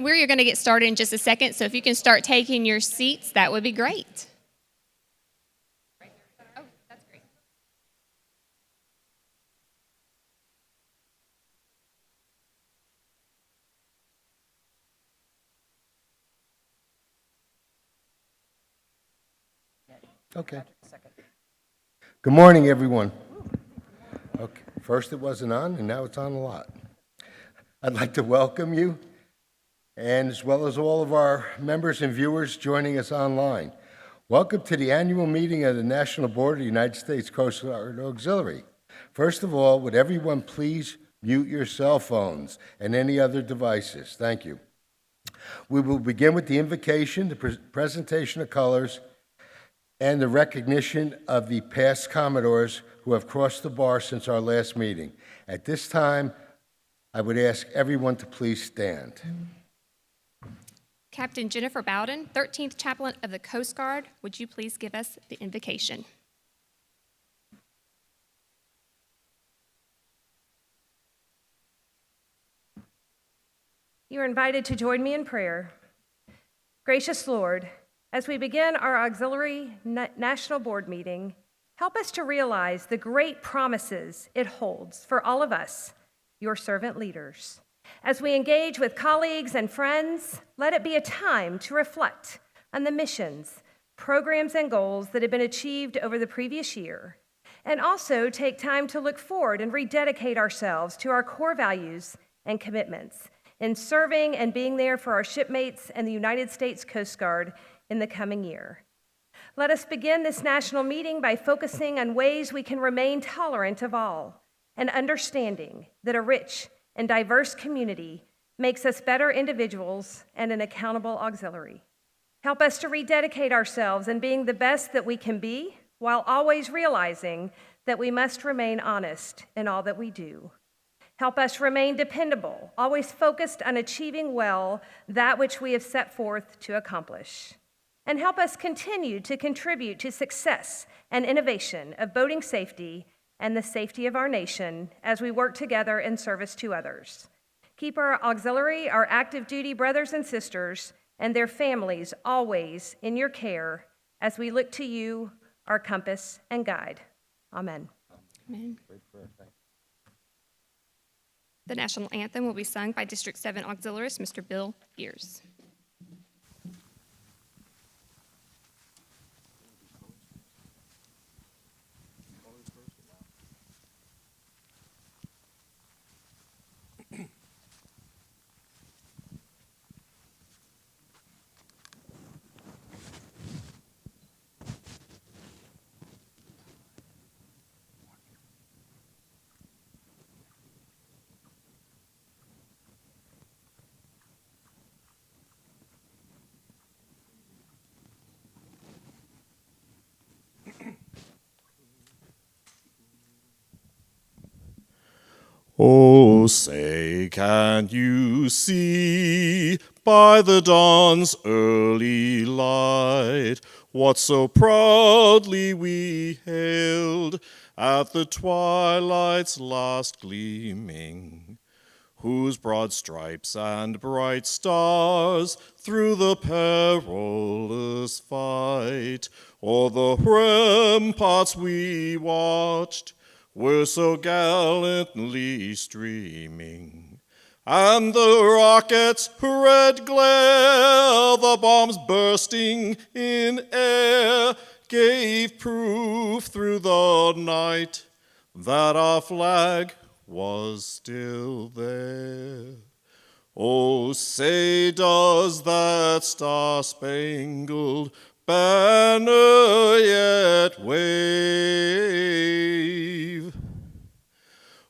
we're going to get started in just a second, so if you can start taking your seats, that would be great. Oh, that's great. Okay. Good morning, everyone. Okay. First it wasn't on, and now it's on a lot. I'd like to welcome you, and as well as all of our members and viewers joining us online. Welcome to the annual meeting of the National Board of the United States Coast Guard Auxiliary. First of all, would everyone please mute your cell phones and any other devices? Thank you. We will begin with the invocation, the presentation of colors, and the recognition of the past Commodores who have crossed the bar since our last meeting. At this time, I would ask everyone to please stand. Captain Jennifer Bowden, 13th Chaplain of the Coast Guard, would you please give us the invocation? You are invited to join me in prayer. Gracious Lord, as we begin our Auxiliary National Board meeting, help us to realize the great promises it holds for all of us, your servant leaders. As we engage with colleagues and friends, let it be a time to reflect on the missions, programs, and goals that have been achieved over the previous year, and also take time to look forward and rededicate ourselves to our core values and commitments in serving and being there for our shipmates and the United States Coast Guard in the coming year. Let us begin this national meeting by focusing on ways we can remain tolerant of all and understanding that a rich and diverse community makes us better individuals and an accountable auxiliary. Help us to rededicate ourselves in being the best that we can be, while always realizing that we must remain honest in all that we do. Help us remain dependable, always focused on achieving well that which we have set forth to accomplish. And help us continue to contribute to success and innovation of boating safety and the safety of our nation as we work together in service to others. Keep our auxiliary, our active duty brothers and sisters, and their families always in your care as we look to you, our compass and guide. Amen. Amen. The national anthem will be sung by District 7 Auxiliarist, Mr. Bill Gears. Oh, say, can you see by the dawn's early light what so proudly we hailed at the twilight's last gleaming, whose broad stripes and bright stars through the perilous fight o'er the ramparts we watched were so gallantly streaming, and the rockets' red glare, the bombs bursting in air, gave proof through the night that our flag was still there. Oh, say, does that star-spangled banner yet wave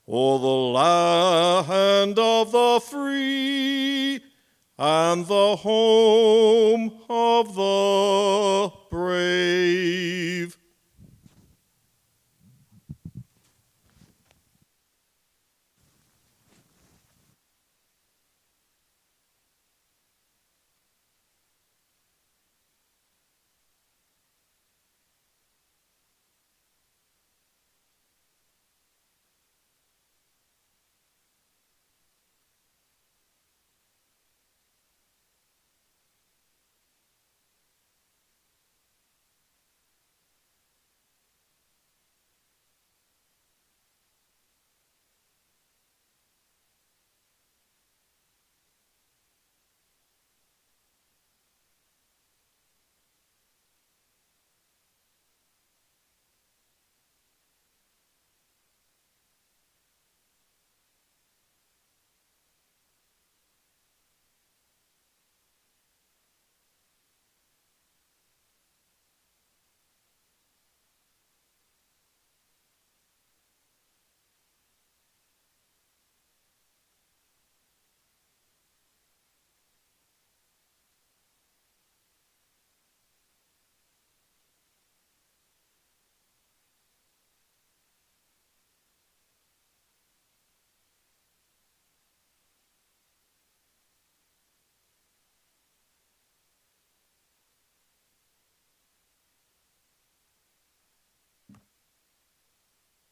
o'er the land of the free and the home of the brave?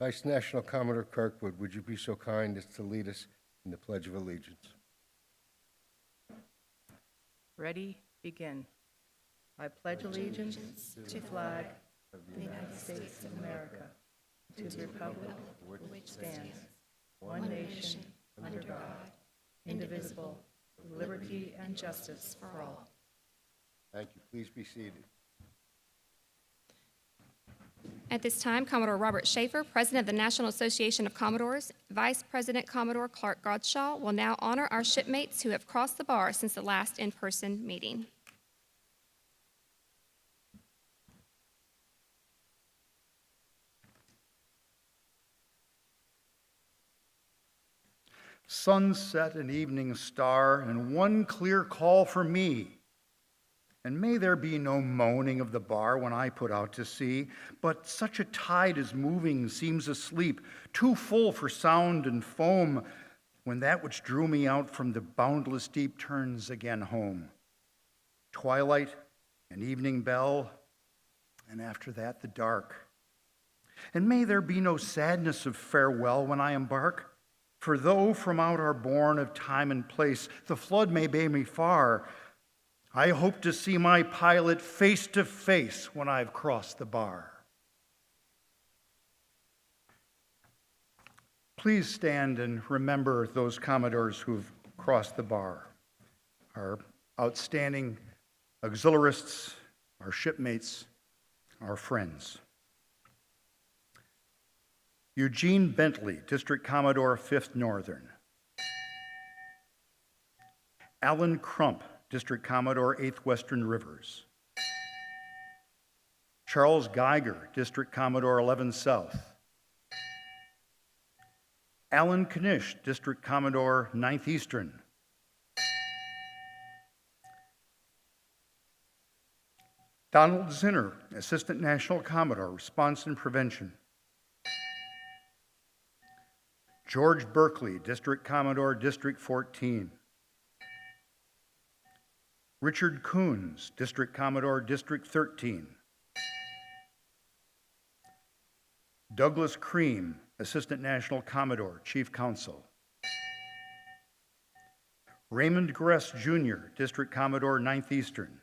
Vice National Commodore Kirkwood, would you be so kind as to lead us in the Pledge of Allegiance? Ready, begin. I pledge allegiance to the flag of the United States of America, to the republic which stands, one nation, under God, indivisible, with liberty and justice for all. Thank you. Please be seated. At this time, Commodore Robert Schaefer, President of the National Association of Commodores, Vice President Commodore Clark Godshaw, will now honor our shipmates who have crossed the bar since the last in-person meeting. Sunset and evening star, and one clear call for me. And may there be no moaning of the bar when I put out to sea, but such a tide as moving seems asleep, too full for sound and foam, when that which drew me out from the boundless deep turns again home. Twilight and evening bell, and after that the dark. And may there be no sadness of farewell when I embark, for though from out our bourne of time and place the flood may bear me far, I hope to see my pilot face to face when I've crossed the bar. Please stand and remember those Commodores who've crossed the bar, our outstanding auxiliarists, our shipmates, our friends. Eugene Bentley, District Commodore, 5th Northern. Alan Crump, District Commodore, 8th Western Rivers. Charles Geiger, District Commodore, 11th South. Alan Knish, District Commodore, 9th Eastern. Donald Zinner, Assistant National Commodore, Response and Prevention. George Berkeley, District Commodore, District 14. Richard Coons, District Commodore, District 13. Douglas Cream, Assistant National Commodore, Chief Counsel. Raymond Gress, Jr., District Commodore, 9th Eastern.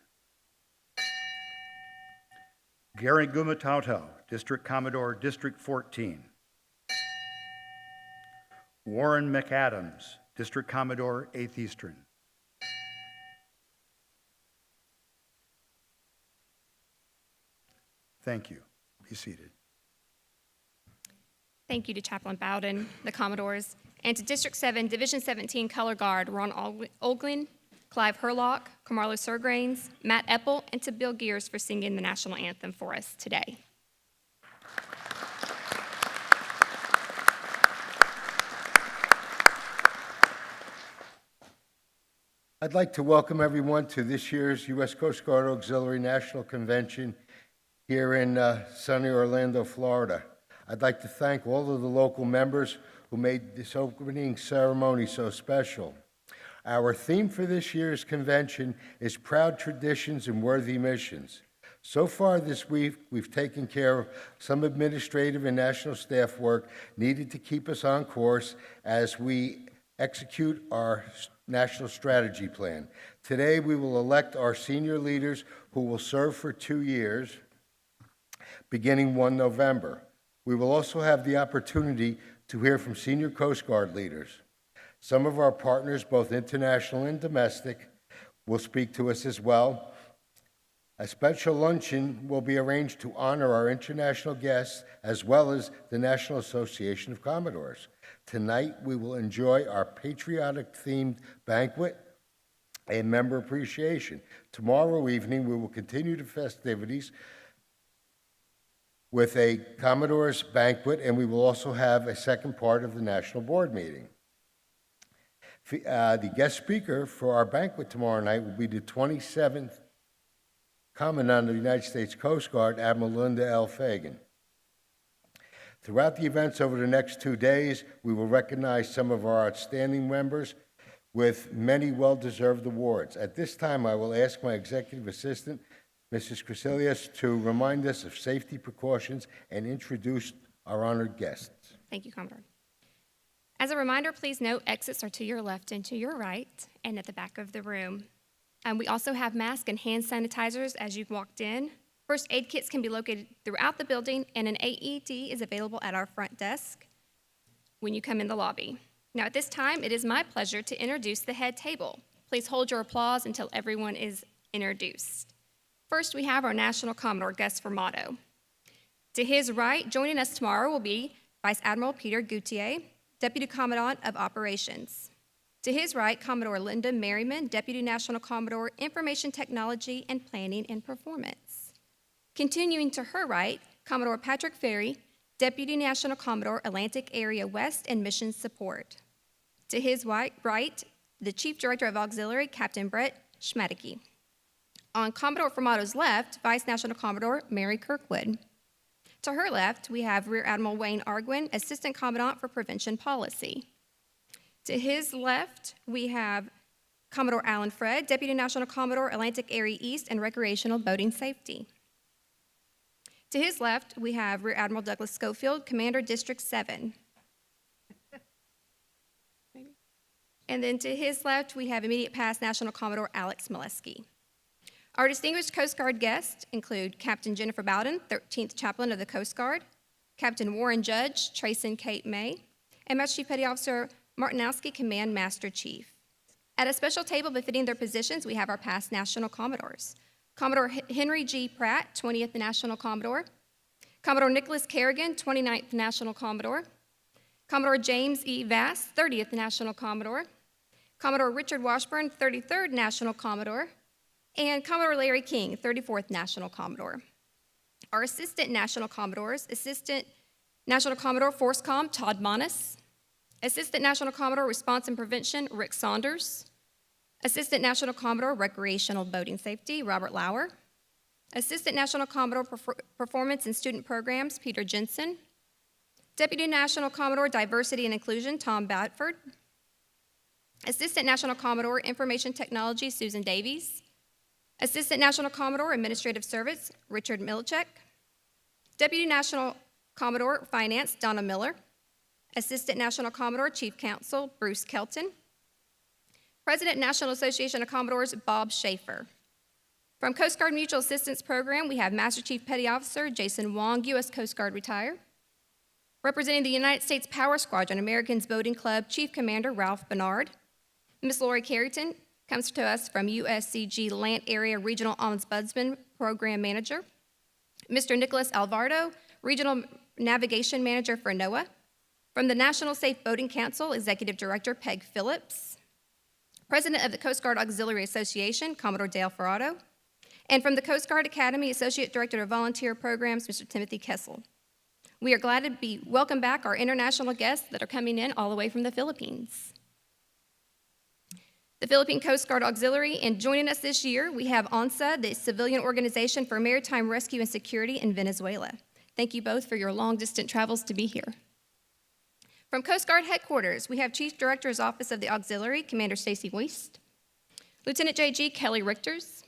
Gary Gumatautow, District Commodore, District 14. Warren McAdams, District Commodore, 8th Eastern. Thank you. Be seated. Thank you to Chaplain Bowden, the Commodores, and to District 7, Division 17 Color Guard Ron Olglin, Clive Herlock, Camarlo Sergrains, Matt Eppel, and to Bill Gears for singing the national anthem for us today. I'd like to welcome everyone to this year's U.S. Coast Guard Auxiliary National Convention here in sunny Orlando, Florida. I'd like to thank all of the local members who made this opening ceremony so special. Our theme for this year's convention is Proud Traditions and Worthy Missions. So far this week, we've taken care of some administrative and national staff work needed to keep us on course as we execute our national strategy plan. Today, we will elect our senior leaders who will serve for 2 years, beginning 1 November. We will also have the opportunity to hear from senior Coast Guard leaders. Some of our partners, both international and domestic, will speak to us as well. A special luncheon will be arranged to honor our international guests as well as the National Association of Commodores. Tonight, we will enjoy our patriotic-themed banquet and member appreciation. Tomorrow evening, we will continue the festivities with a Commodore's banquet, and we will also have a second part of the National Board meeting. The guest speaker for our banquet tomorrow night will be the 27th Commandant of the United States Coast Guard, Admiral Linda L. Fagan. Throughout the events over the next 2 days, we will recognize some of our outstanding members with many well-deserved awards. At this time, I will ask my executive assistant, Mrs. Cresilius, to remind us of safety precautions and introduce our honored guests. Thank you, Commodore. As a reminder, please note exits are to your left and to your right and at the back of the room. We also have masks and hand sanitizers as you've walked in. First aid kits can be located throughout the building, and an AED is available at our front desk when you come in the lobby. Now, at this time, it is my pleasure to introduce the head table. Please hold your applause until everyone is introduced. First, we have our National Commodore guest for motto. To his right, joining us tomorrow will be Vice Admiral Peter Gautier, Deputy Commandant of Operations. To his right, Commodore Linda Merriman, Deputy National Commodore, Information Technology and Planning and Performance. Continuing to her right, Commodore Patrick Ferry, Deputy National Commodore, Atlantic Area West and Mission Support. To his right, the Chief Director of Auxiliary, Captain Brett Schmadicke. On Commodore Formado's left, Vice National Commodore Mary Kirkwood. To her left, we have Rear Admiral Wayne Arguin, Assistant Commandant for Prevention Policy. To his left, we have Commodore Alan Fred, Deputy National Commodore, Atlantic Area East and Recreational Boating Safety. To his left, we have Rear Admiral Douglas Schofield, Commander District 7. And then to his left, we have immediate past National Commodore Alex Molesky. Our distinguished Coast Guard guests include Captain Jennifer Bowden, 13th Chaplain of the Coast Guard, Captain Warren Judge, Trayson Cape May, and Master Chief Petty Officer Martinowski, Command Master Chief. At a special table befitting their positions, we have our past National Commodores. Commodore Henry G. Pratt, 20th National Commodore, Commodore Nicholas Kerrigan, 29th National Commodore, Commodore James E. Vass, 30th National Commodore, Commodore Richard Washburn, 33rd National Commodore, and Commodore Larry King, 34th National Commodore. Our Assistant National Commodores, Assistant National Commodore Force Comm, Todd Monis, Assistant National Commodore Response and Prevention, Rick Saunders, Assistant National Commodore Recreational Boating Safety, Robert Lauer, Assistant National Commodore Performance and Student Programs, Peter Jensen, Deputy National Commodore Diversity and Inclusion, Tom Badford, Assistant National Commodore Information Technology, Susan Davies, Assistant National Commodore Administrative Service, Richard Milchek, Deputy National Commodore Finance, Donna Miller, Assistant National Commodore Chief Counsel, Bruce Kelton, President National Association of Commodores, Bob Schaefer. From Coast Guard Mutual Assistance Program, we have Master Chief Petty Officer Jason Wong, U.S. Coast Guard retired. Representing the United States Power Squadron, Americans Boating Club, Chief Commander Ralph Bernard. Ms. Lori Carrington comes to us from USCG Land Area Regional Ombudsman Program Manager. Mr. Nicholas Alvarado, Regional Navigation Manager for NOAA. From the National Safe Boating Council, Executive Director Peg Phillips. President of the Coast Guard Auxiliary Association, Commodore Dale Ferrado. And from the Coast Guard Academy, Associate Director of Volunteer Programs, Mr. Timothy Kessel. We are glad to welcome back our international guests that are coming in all the way from the Philippines. The Philippine Coast Guard Auxiliary, and joining us this year, we have ONSA, the Civilian Organization for Maritime Rescue and Security in Venezuela. Thank you both for your long-distance travels to be here. From Coast Guard Headquarters, we have Chief Director's Office of the Auxiliary, Commander Stacy Weist, Lieutenant J.G. Kelly Richters,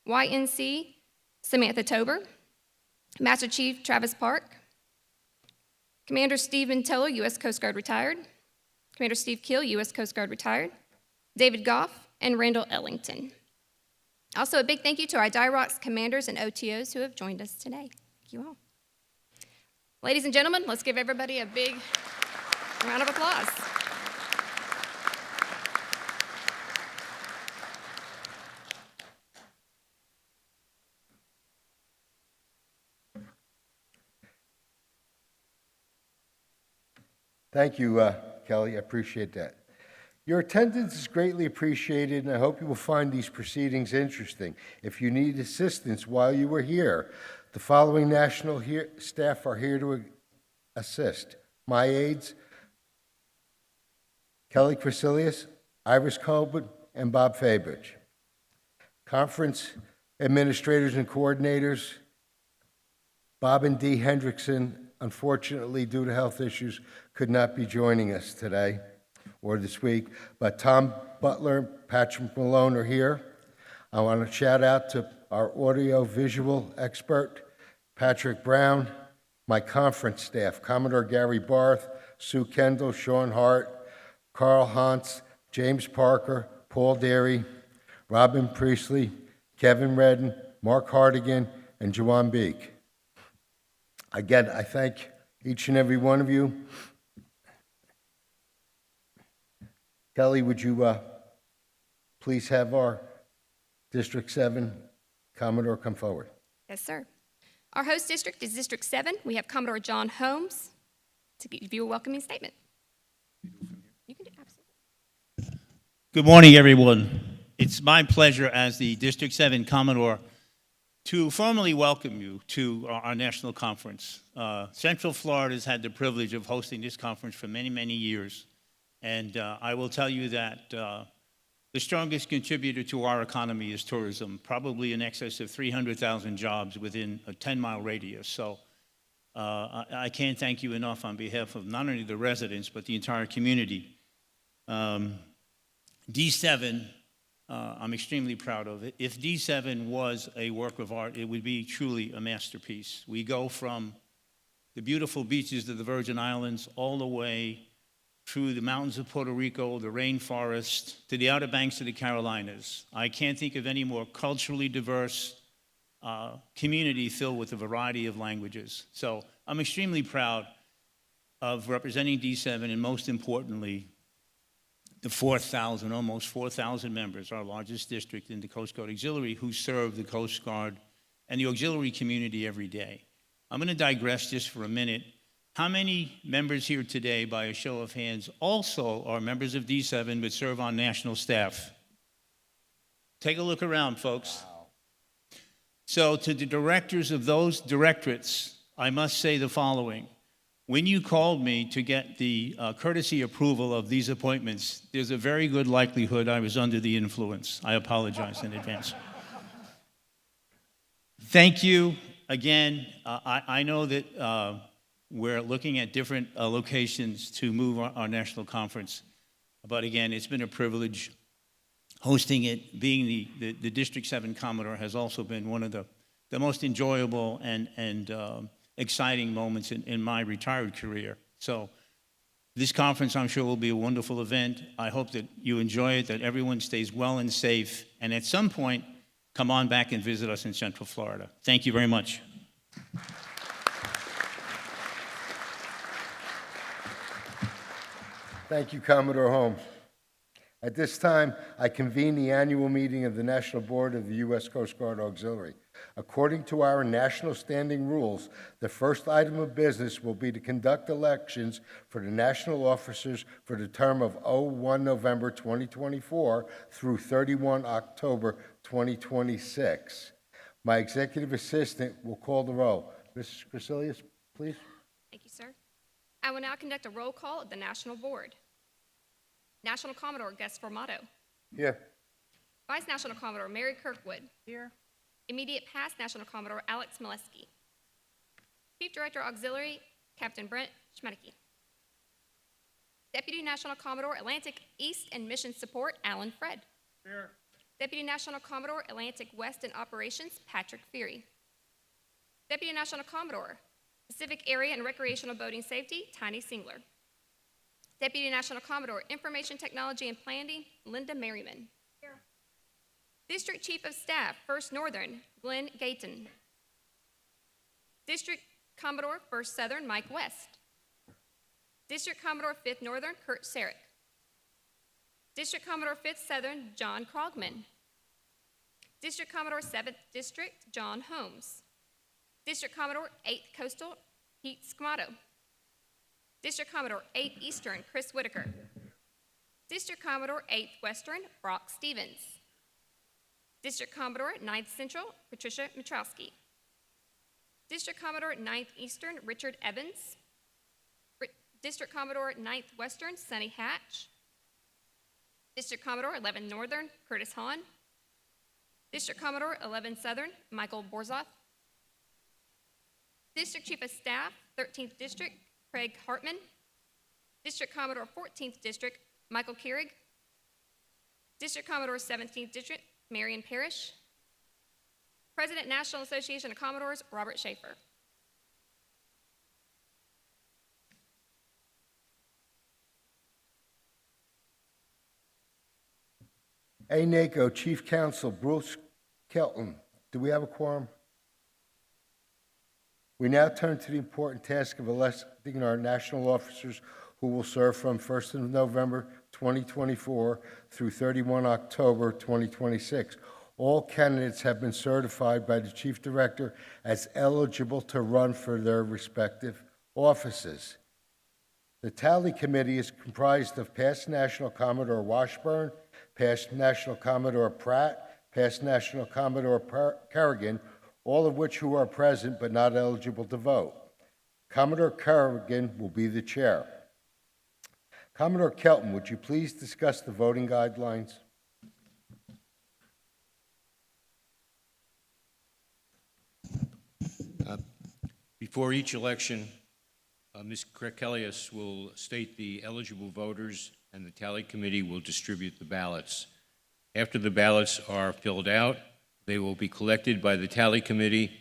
YNC Samantha Tober, Master Chief Travis Park, Commander Stephen Teller, U.S. Coast Guard retired, Commander Steve Keel, U.S. Coast Guard retired, David Goff, and Randall Ellington. Also, a big thank you to our DIROCS commanders and OTOs who have joined us today. Thank you all. Ladies and gentlemen, let's give everybody a big round of applause. Thank you, Kelly. I appreciate that. Your attendance is greatly appreciated, and I hope you will find these proceedings interesting. If you need assistance while you are here, the following national staff are here to assist. My aides, Kelly Cresilius, Iris Colbert, and Bob Fabridge. Conference administrators and coordinators, Bob and Dee Hendrickson, unfortunately, due to health issues, could not be joining us today or this week, but Tom Butler, Patrick Malone are here. I want to shout out to our audio-visual expert, Patrick Brown, My conference staff, Commodore Gary Barth, Sue Kendall, Sean Hart, Carl Hans, James Parker, Paul Derry, Robin Priestley, Kevin Redden, Mark Hardigan, and Juwan Beek. Again, I thank each and every one of you. Kelly, would you please have our District 7 Commodore come forward? Yes, sir. Our host district is District 7. We have Commodore John Holmes to give you a welcoming statement. You can do absolutely. Good morning, everyone. It's my pleasure as the District 7 Commodore to formally welcome you to our national conference. Central Florida has had the privilege of hosting this conference for many, many years. And I will tell you that the strongest contributor to our economy is tourism, probably in excess of 300,000 jobs within a 10-mile radius. So I can't thank you enough on behalf of not only the residents, but the entire community. D7, I'm extremely proud of it. If D7 was a work of art, it would be truly a masterpiece. We go from the beautiful beaches of the Virgin Islands all the way through the mountains of Puerto Rico, the rainforest, to the Outer Banks of the Carolinas. I can't think of any more culturally diverse community filled with a variety of languages. So I'm extremely proud of representing D7, and most importantly, the 4,000, almost 4,000 members, our largest district in the Coast Guard Auxiliary, who serve the Coast Guard and the auxiliary community every day. I'm going to digress just for a minute. How many members here today, by a show of hands, also are members of D7 but serve on national staff? Take a look around, folks. Wow. So to the directors of those directorates, I must say the following. When you called me to get the courtesy approval of these appointments, there's a very good likelihood I was under the influence. I apologize in advance. Thank you again. I know that we're looking at different locations to move our national conference. But again, it's been a privilege hosting it. Being the District 7 Commodore has also been one of the most enjoyable and exciting moments in my retired career. So this conference, I'm sure, will be a wonderful event. I hope that you enjoy it, that everyone stays well and safe, and at some point, come on back and visit us in Central Florida. Thank you very much. Thank you, Commodore Holmes. At this time, I convene the annual meeting of the National Board of the U.S. Coast Guard Auxiliary. According to our national standing rules, the first item of business will be to conduct elections for the national officers for the term of 1 November 2024 through 31 October 2026. My executive assistant will call the roll. Mrs. Crecilius, please. Thank you, sir. I will now conduct a roll call of the National Board. National Commodore Gus Formato. Here. Vice National Commodore Mary Kirkwood. Here. Immediate Past National Commodore Alex Molesky. Chief Director Auxiliary Captain Brent Schmedeke. Deputy National Commodore Atlantic East and Mission Support Alan Fred. Here. Deputy National Commodore Atlantic West and Operations Patrick Feary. Deputy National Commodore Pacific Area and Recreational Boating Safety Tiny Singler. Deputy National Commodore Information Technology and Planning Linda Merriman. Here. District Chief of Staff, 1st Northern, Glenn Gayton. District Commodore, 1st Southern, Mike West. District Commodore, 5th Northern, Kurt Sarek. District Commodore, 5th Southern, John Krogman. District Commodore, 7th District, John Holmes. District Commodore, 8th Coastal, Pete Scamato. District Commodore, 8th Eastern, Chris Whitaker. District Commodore, 8th Western, Brock Stevens. District Commodore, 9th Central, Patricia Mitrowski. District Commodore, 9th Eastern, Richard Evans. District Commodore, 9th Western, Sonny Hatch. District Commodore, 11th Northern, Curtis Hahn. District Commodore, 11th Southern, Michael Borzoth. District Chief of Staff, 13th District, Craig Hartman. District Commodore, 14th District, Michael Keurig. District Commodore, 17th District, Marion Parrish. President, National Association of Commodores, Robert Schaefer. NACO Chief Counsel Bruce Kelton. Do we have a quorum? We now turn to the important task of electing our national officers who will serve from 1st of November 2024 through 31 October 2026. All candidates have been certified by the Chief Director as eligible to run for their respective offices. The Tally Committee is comprised of past National Commodore Washburn, past National Commodore Pratt, past National Commodore Kerrigan, all of which who are present but not eligible to vote. Commodore Kerrigan will be the chair. Commodore Kelton, would you please discuss the voting guidelines? Before each election, Ms. Krekelius will state the eligible voters, and the Tally Committee will distribute the ballots. After the ballots are filled out, they will be collected by the Tally Committee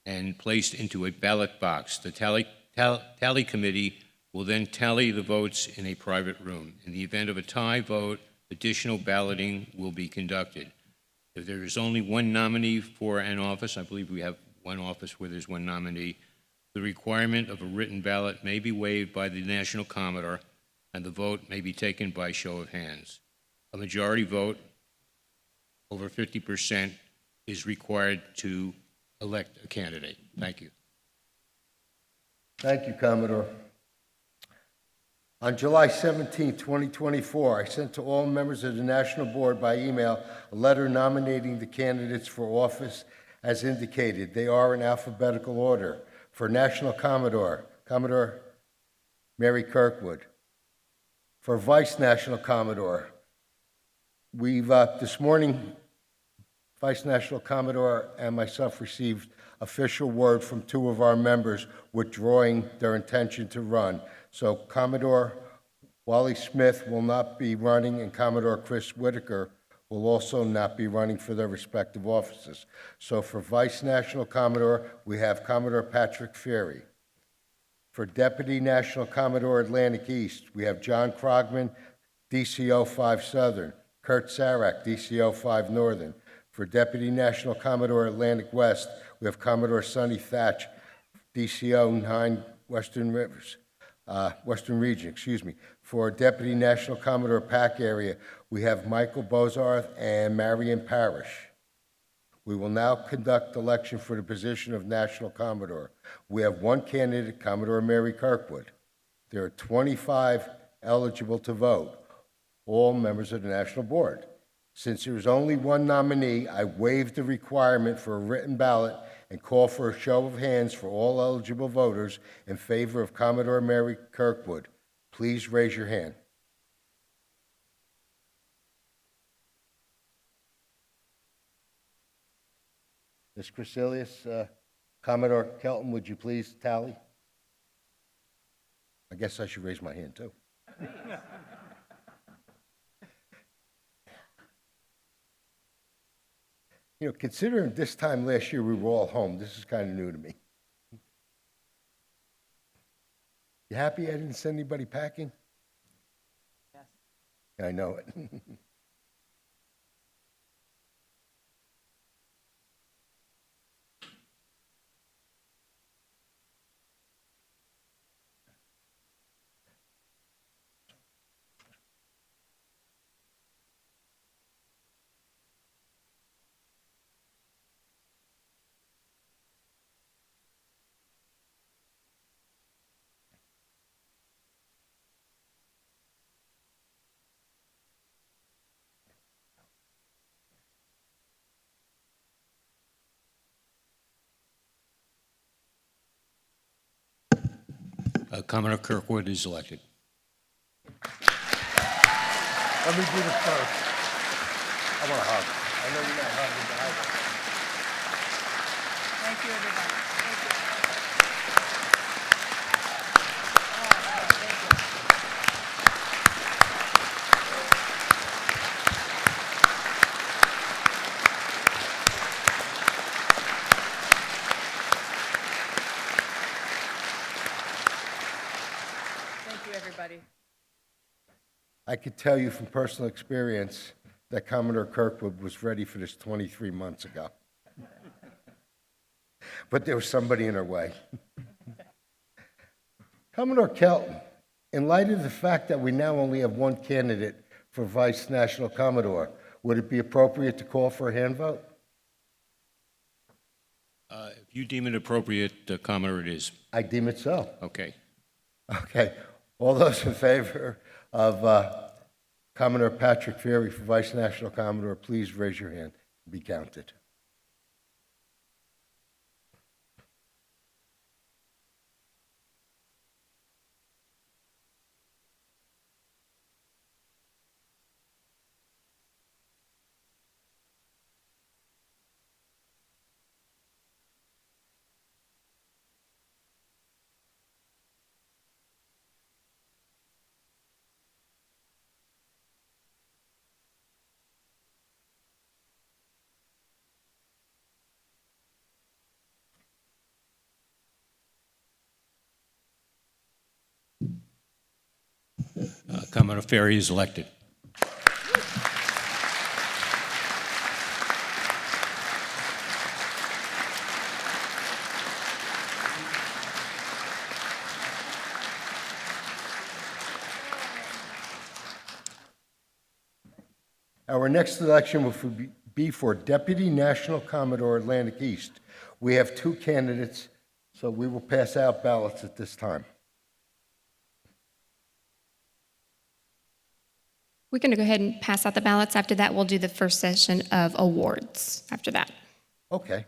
and placed into a ballot box. The Tally Committee will then tally the votes in a private room. In the event of a tie vote, additional balloting will be conducted. If there is only one nominee for an office, I believe we have one office where there's one nominee, the requirement of a written ballot may be waived by the National Commodore, and the vote may be taken by show of hands. A majority vote, over 50%, is required to elect a candidate. Thank you. Thank you, Commodore. On July 17, 2024, I sent to all members of the National Board by email a letter nominating the candidates for office as indicated. They are in alphabetical order. For National Commodore, Commodore Mary Kirkwood. For Vice National Commodore, we've, this morning, Vice National Commodore and myself received official word from two of our members withdrawing their intention to run. So Commodore Wally Smith will not be running, and Commodore Chris Whitaker will also not be running for their respective offices. So for Vice National Commodore, we have Commodore Patrick Ferry. For Deputy National Commodore Atlantic East, we have John Krogman, DCO 5 Southern, Kurt Sarak, DCO 5 Northern. For Deputy National Commodore Atlantic West, we have Commodore Sonny Thatch, DCO 9 Western Region, For Deputy National Commodore Pack Area, we have Michael Bozarth and Marion Parrish. We will now conduct election for the position of National Commodore. We have one candidate, Commodore Mary Kirkwood. There are 25 eligible to vote, all members of the National Board. Since there is only one nominee, I waive the requirement for a written ballot and call for a show of hands for all eligible voters in favor of Commodore Mary Kirkwood. Please raise your hand. Ms. Crecilius, Commodore Kelton, would you please tally? I guess I should raise my hand, too. You know, considering this time last year we were all home, this is kind of new to me. You happy I didn't send anybody packing? Yes. I know it. Commodore Kirkwood is elected. Let me do this first. I want a hug. I know you're not hugging, but I will. Thank you, everybody. Thank you. Thank you, everybody. I could tell you from personal experience that Commodore Kirkwood was ready for this 23 months ago. But there was somebody in her way. Commodore Kelton, in light of the fact that we now only have one candidate for Vice National Commodore, would it be appropriate to call for a hand vote? If you deem it appropriate, Commodore, it is. I deem it so. Okay. Okay. All those in favor of Commodore Patrick Ferry for Vice National Commodore, please raise your hand and be counted. Commodore Ferry is elected. Our next election will be for Deputy National Commodore Atlantic East. We have two candidates, so we will pass out ballots at this time. We're going to go ahead and pass out the ballots. After that, we'll do the first session of awards after that. Okay.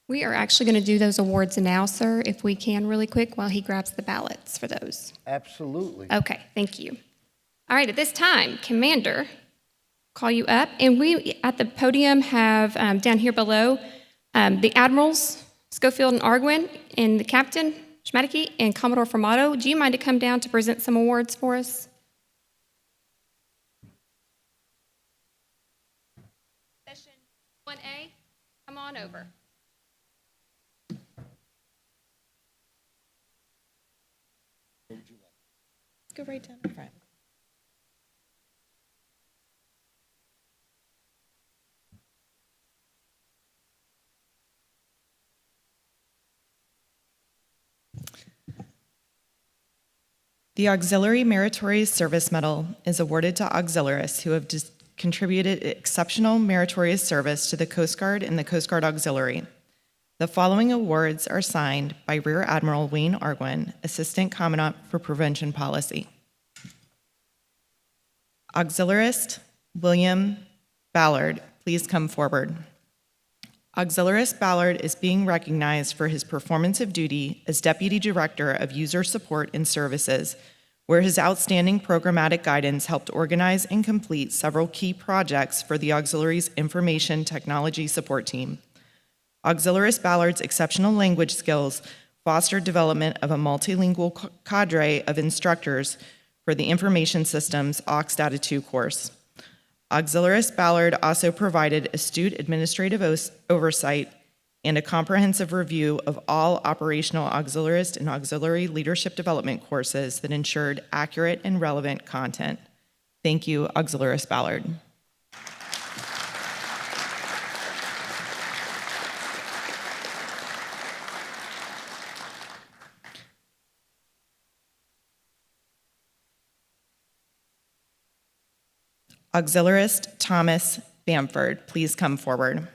We are actually going to do those awards now, sir, if we can really quick while he grabs the ballots for those. Absolutely. Okay, thank you. All right, at this time, Commander, call you up. And we, at the podium, have down here below the Admirals, Schofield and Arguin, and the Captain, Schmadicke, and Commodore Formato. Do you mind to come down to present some awards for us? Session 1A, come on over. Go right down in front. The Auxiliary Meritorious Service Medal is awarded to auxiliaries who have contributed exceptional meritorious service to the Coast Guard and the Coast Guard Auxiliary. The following awards are signed by Rear Admiral Wayne Arguin, Assistant Commandant for Prevention Policy. Auxiliarist William Ballard, please come forward. Auxiliarist Ballard is being recognized for his performance of duty as Deputy Director of User Support and Services, where his outstanding programmatic guidance helped organize and complete several key projects for the Auxiliary's Information Technology Support Team. Auxiliarist Ballard's exceptional language skills fostered development of a multilingual cadre of instructors for the Information Systems AUX Data 2 course. Auxiliarist Ballard also provided astute administrative oversight and a comprehensive review of all operational auxiliarist and auxiliary leadership development courses that ensured accurate and relevant content. Thank you, Auxiliarist Ballard. Auxiliarist Thomas Bamford, please come forward.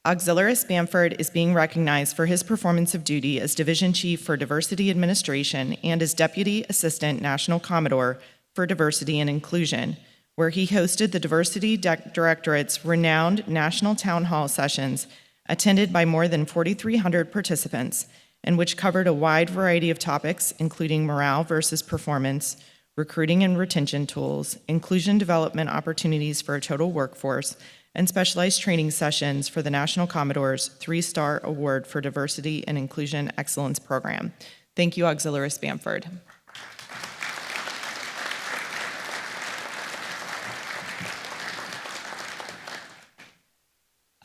Auxiliarist Bamford is being recognized for his performance of duty as Division Chief for Diversity Administration and as Deputy Assistant National Commodore for Diversity and Inclusion, where he hosted the Diversity Directorate's renowned national town hall sessions attended by more than 4,300 participants, and which covered a wide variety of topics, including morale versus performance, recruiting and retention tools, inclusion development opportunities for a total workforce, and specialized training sessions for the National Commodore's 3-Star Award for Diversity and Inclusion Excellence Program. Thank you, Auxiliarist Bamford.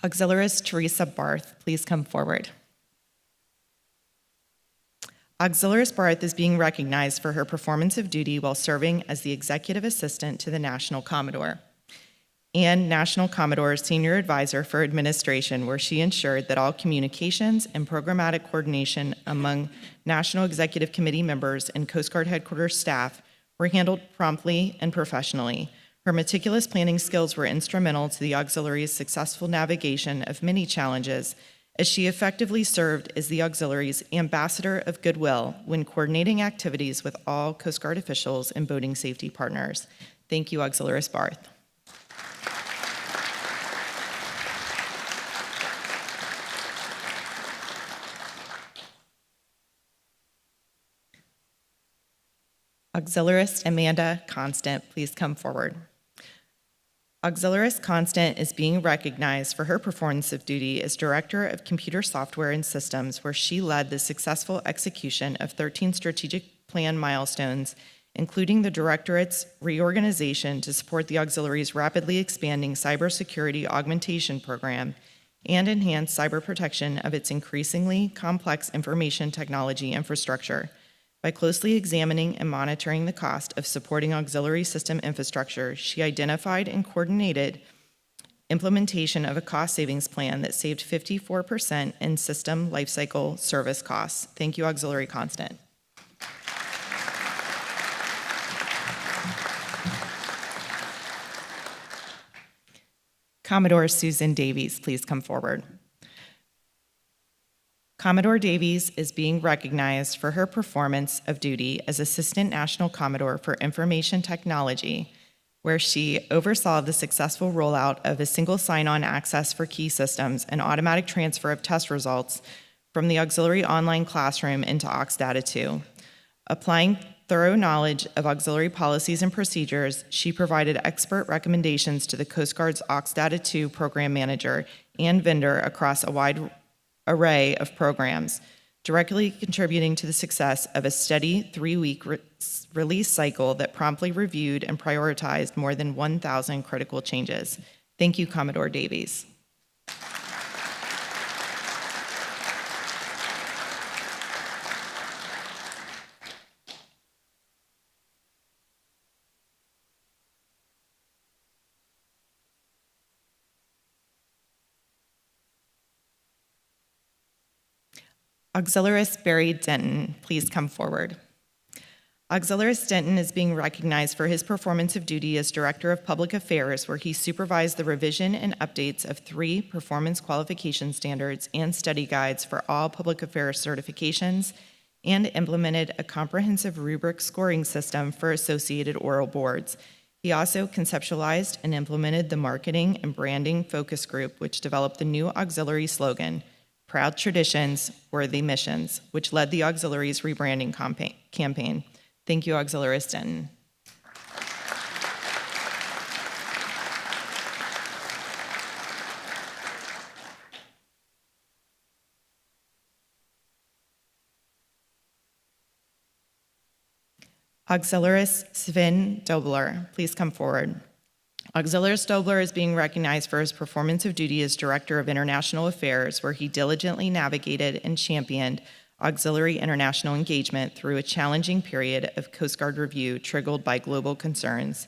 Auxiliarist Teresa Barth, please come forward. Auxiliarist Barth is being recognized for her performance of duty while serving as the Executive Assistant to the National Commodore and National Commodore Senior Advisor for Administration, where she ensured that all communications and programmatic coordination among National Executive Committee members and Coast Guard Headquarters staff were handled promptly and professionally. Her meticulous planning skills were instrumental to the auxiliary's successful navigation of many challenges, as she effectively served as the auxiliary's ambassador of goodwill when coordinating activities with all Coast Guard officials and boating safety partners. Thank you, Auxiliarist Barth. Auxiliarist Amanda Constant, please come forward. Auxiliarist Constant is being recognized for her performance of duty as Director of Computer Software and Systems, where she led the successful execution of 13 strategic plan milestones, including the Directorate's reorganization to support the auxiliary's rapidly expanding cybersecurity augmentation program and enhance cyber protection of its increasingly complex information technology infrastructure. By closely examining and monitoring the cost of supporting auxiliary system infrastructure, she identified and coordinated implementation of a cost savings plan that saved 54% in system lifecycle service costs. Thank you, Auxiliary Constant. Commodore Susan Davies, please come forward. Commodore Davies is being recognized for her performance of duty as Assistant National Commodore for Information Technology, where she oversaw the successful rollout of a single sign-on access for key systems and automatic transfer of test results from the auxiliary online classroom into AuxData 2. Applying thorough knowledge of auxiliary policies and procedures, she provided expert recommendations to the Coast Guard's AuxData 2 program manager and vendor across a wide array of programs, directly contributing to the success of a steady 3-week release cycle that promptly reviewed and prioritized more than 1,000 critical changes. Thank you, Commodore Davies. Auxiliarist Barry Denton, please come forward. Auxiliarist Denton is being recognized for his performance of duty as Director of Public Affairs, where he supervised the revision and updates of 3 performance qualification standards and study guides for all public affairs certifications and implemented a comprehensive rubric scoring system for associated oral boards. He also conceptualized and implemented the marketing and branding focus group, which developed the new auxiliary slogan, Proud Traditions, Worthy Missions, which led the auxiliary's rebranding campaign. Thank you, Auxiliarist Denton. Auxiliarist Sven Dobler, please come forward. Auxiliarist Dobler is being recognized for his performance of duty as Director of International Affairs, where he diligently navigated and championed auxiliary international engagement through a challenging period of Coast Guard review triggered by global concerns.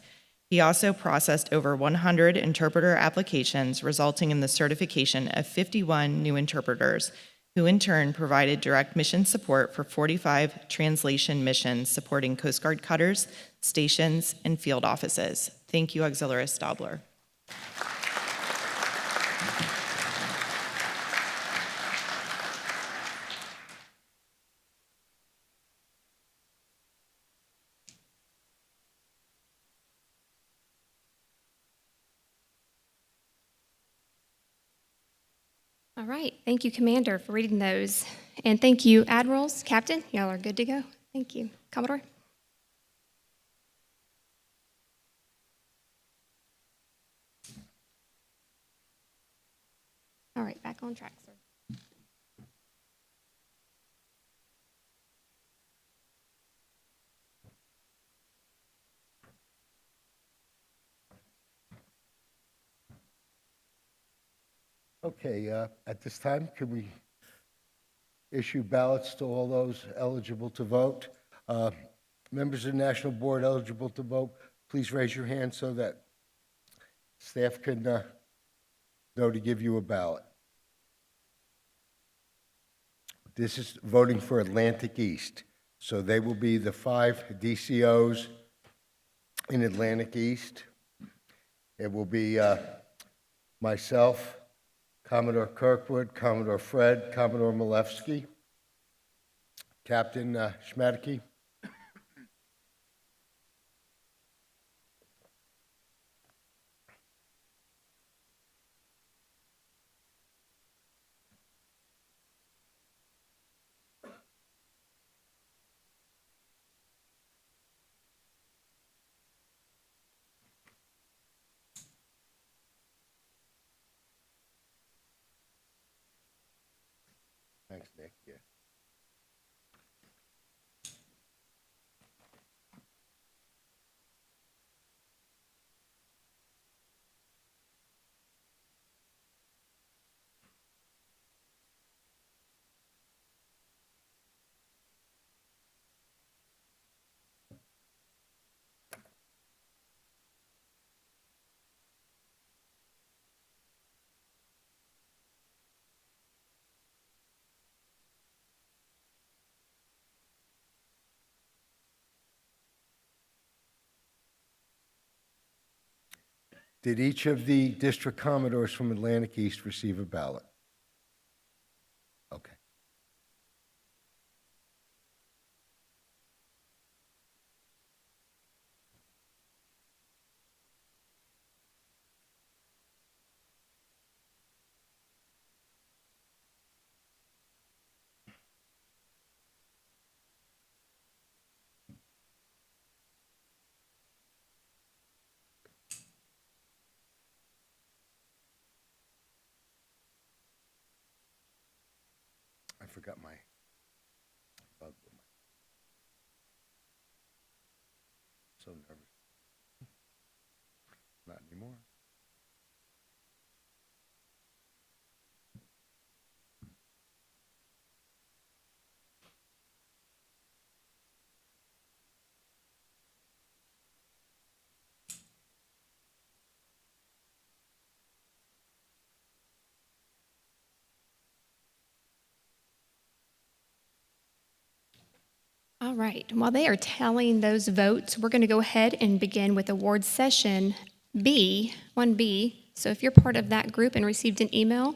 He also processed over 100 interpreter applications, resulting in the certification of 51 new interpreters, who in turn provided direct mission support for 45 translation missions supporting Coast Guard cutters, stations, and field offices. Thank you, Auxiliarist Dobler. All right, thank you, Commander, for reading those. And thank you, Admirals, Captain, y'all are good to go. Thank you. Commodore? All right, back on track, sir. Okay, at this time, could we issue ballots to all those eligible to vote? Members of the National Board eligible to vote, please raise your hand so that staff can know to give you a ballot. This is voting for Atlantic East. So they will be the 5 DCOs in Atlantic East. It will be myself, Commodore Kirkwood, Commodore Fred, Commodore Malevsky, Captain Schmadeke. Thanks, Nick. Yeah. Did each of the district commodores from Atlantic East receive a ballot? Okay. I forgot my bug with my. So nervous. Not anymore. All right, while they are tallying those votes, we're going to go ahead and begin with award session B, 1B. So if you're part of that group and received an email,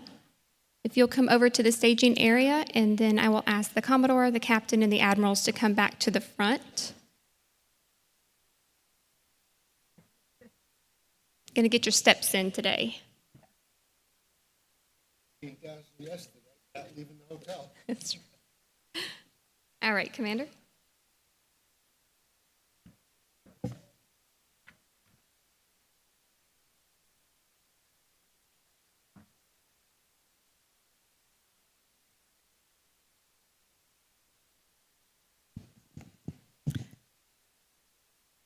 if you'll come over to the staging area, and then I will ask the Commodore, the Captain, and the Admirals to come back to the front. Going to get your steps in today. 8,000 yesterday, not leaving the hotel. That's right. All right, Commander.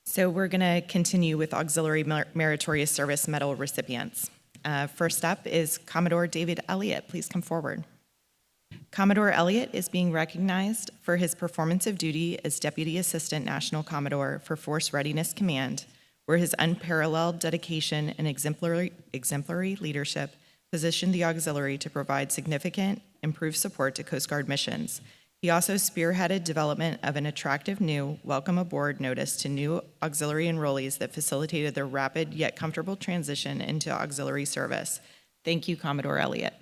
So we're going to continue with Auxiliary Meritorious Service Medal recipients. First up is Commodore David Elliott. Please come forward. Commodore Elliott is being recognized for his performance of duty as Deputy Assistant National Commodore for Force Readiness Command, where his unparalleled dedication and exemplary leadership positioned the auxiliary to provide significant improved support to Coast Guard missions. He also spearheaded development of an attractive new welcome aboard notice to new auxiliary enrollees that facilitated their rapid yet comfortable transition into auxiliary service. Thank you, Commodore Elliott.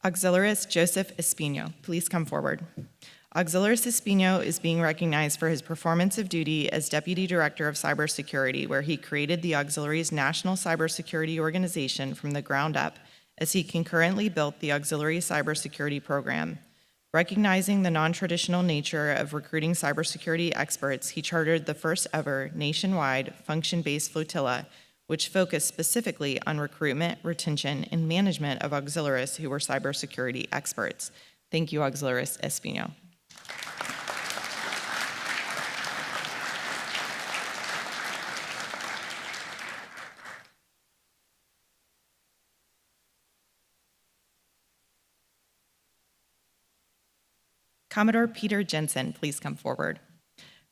Auxiliarist Joseph Espino, please come forward. Auxiliarist Espino is being recognized for his performance of duty as Deputy Director of Cybersecurity, where he created the auxiliary's national cybersecurity organization from the ground up as he concurrently built the auxiliary cybersecurity program. Recognizing the non-traditional nature of recruiting cybersecurity experts, he chartered the first ever nationwide function-based flotilla, which focused specifically on recruitment, retention, and management of auxiliaries who were cybersecurity experts. Thank you, Auxiliaris Espino. Commodore Peter Jensen, please come forward.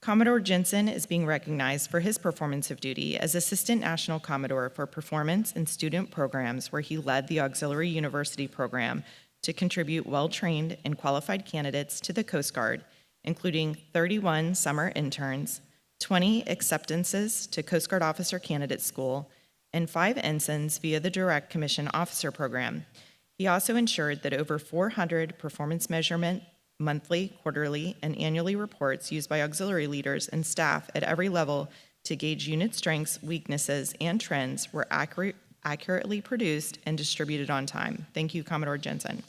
Commodore Jensen is being recognized for his performance of duty as Assistant National Commodore for Performance in Student Programs, where he led the Auxiliary University Program to contribute well-trained and qualified candidates to the Coast Guard, including 31 summer interns, 20 acceptances to Coast Guard Officer Candidate School, and 5 ensigns via the Direct Commission Officer Program. He also ensured that over 400 performance measurement monthly, quarterly, and annually reports used by auxiliary leaders and staff at every level to gauge unit strengths, weaknesses, and trends were accurately produced and distributed on time. Thank you, Commodore Jensen.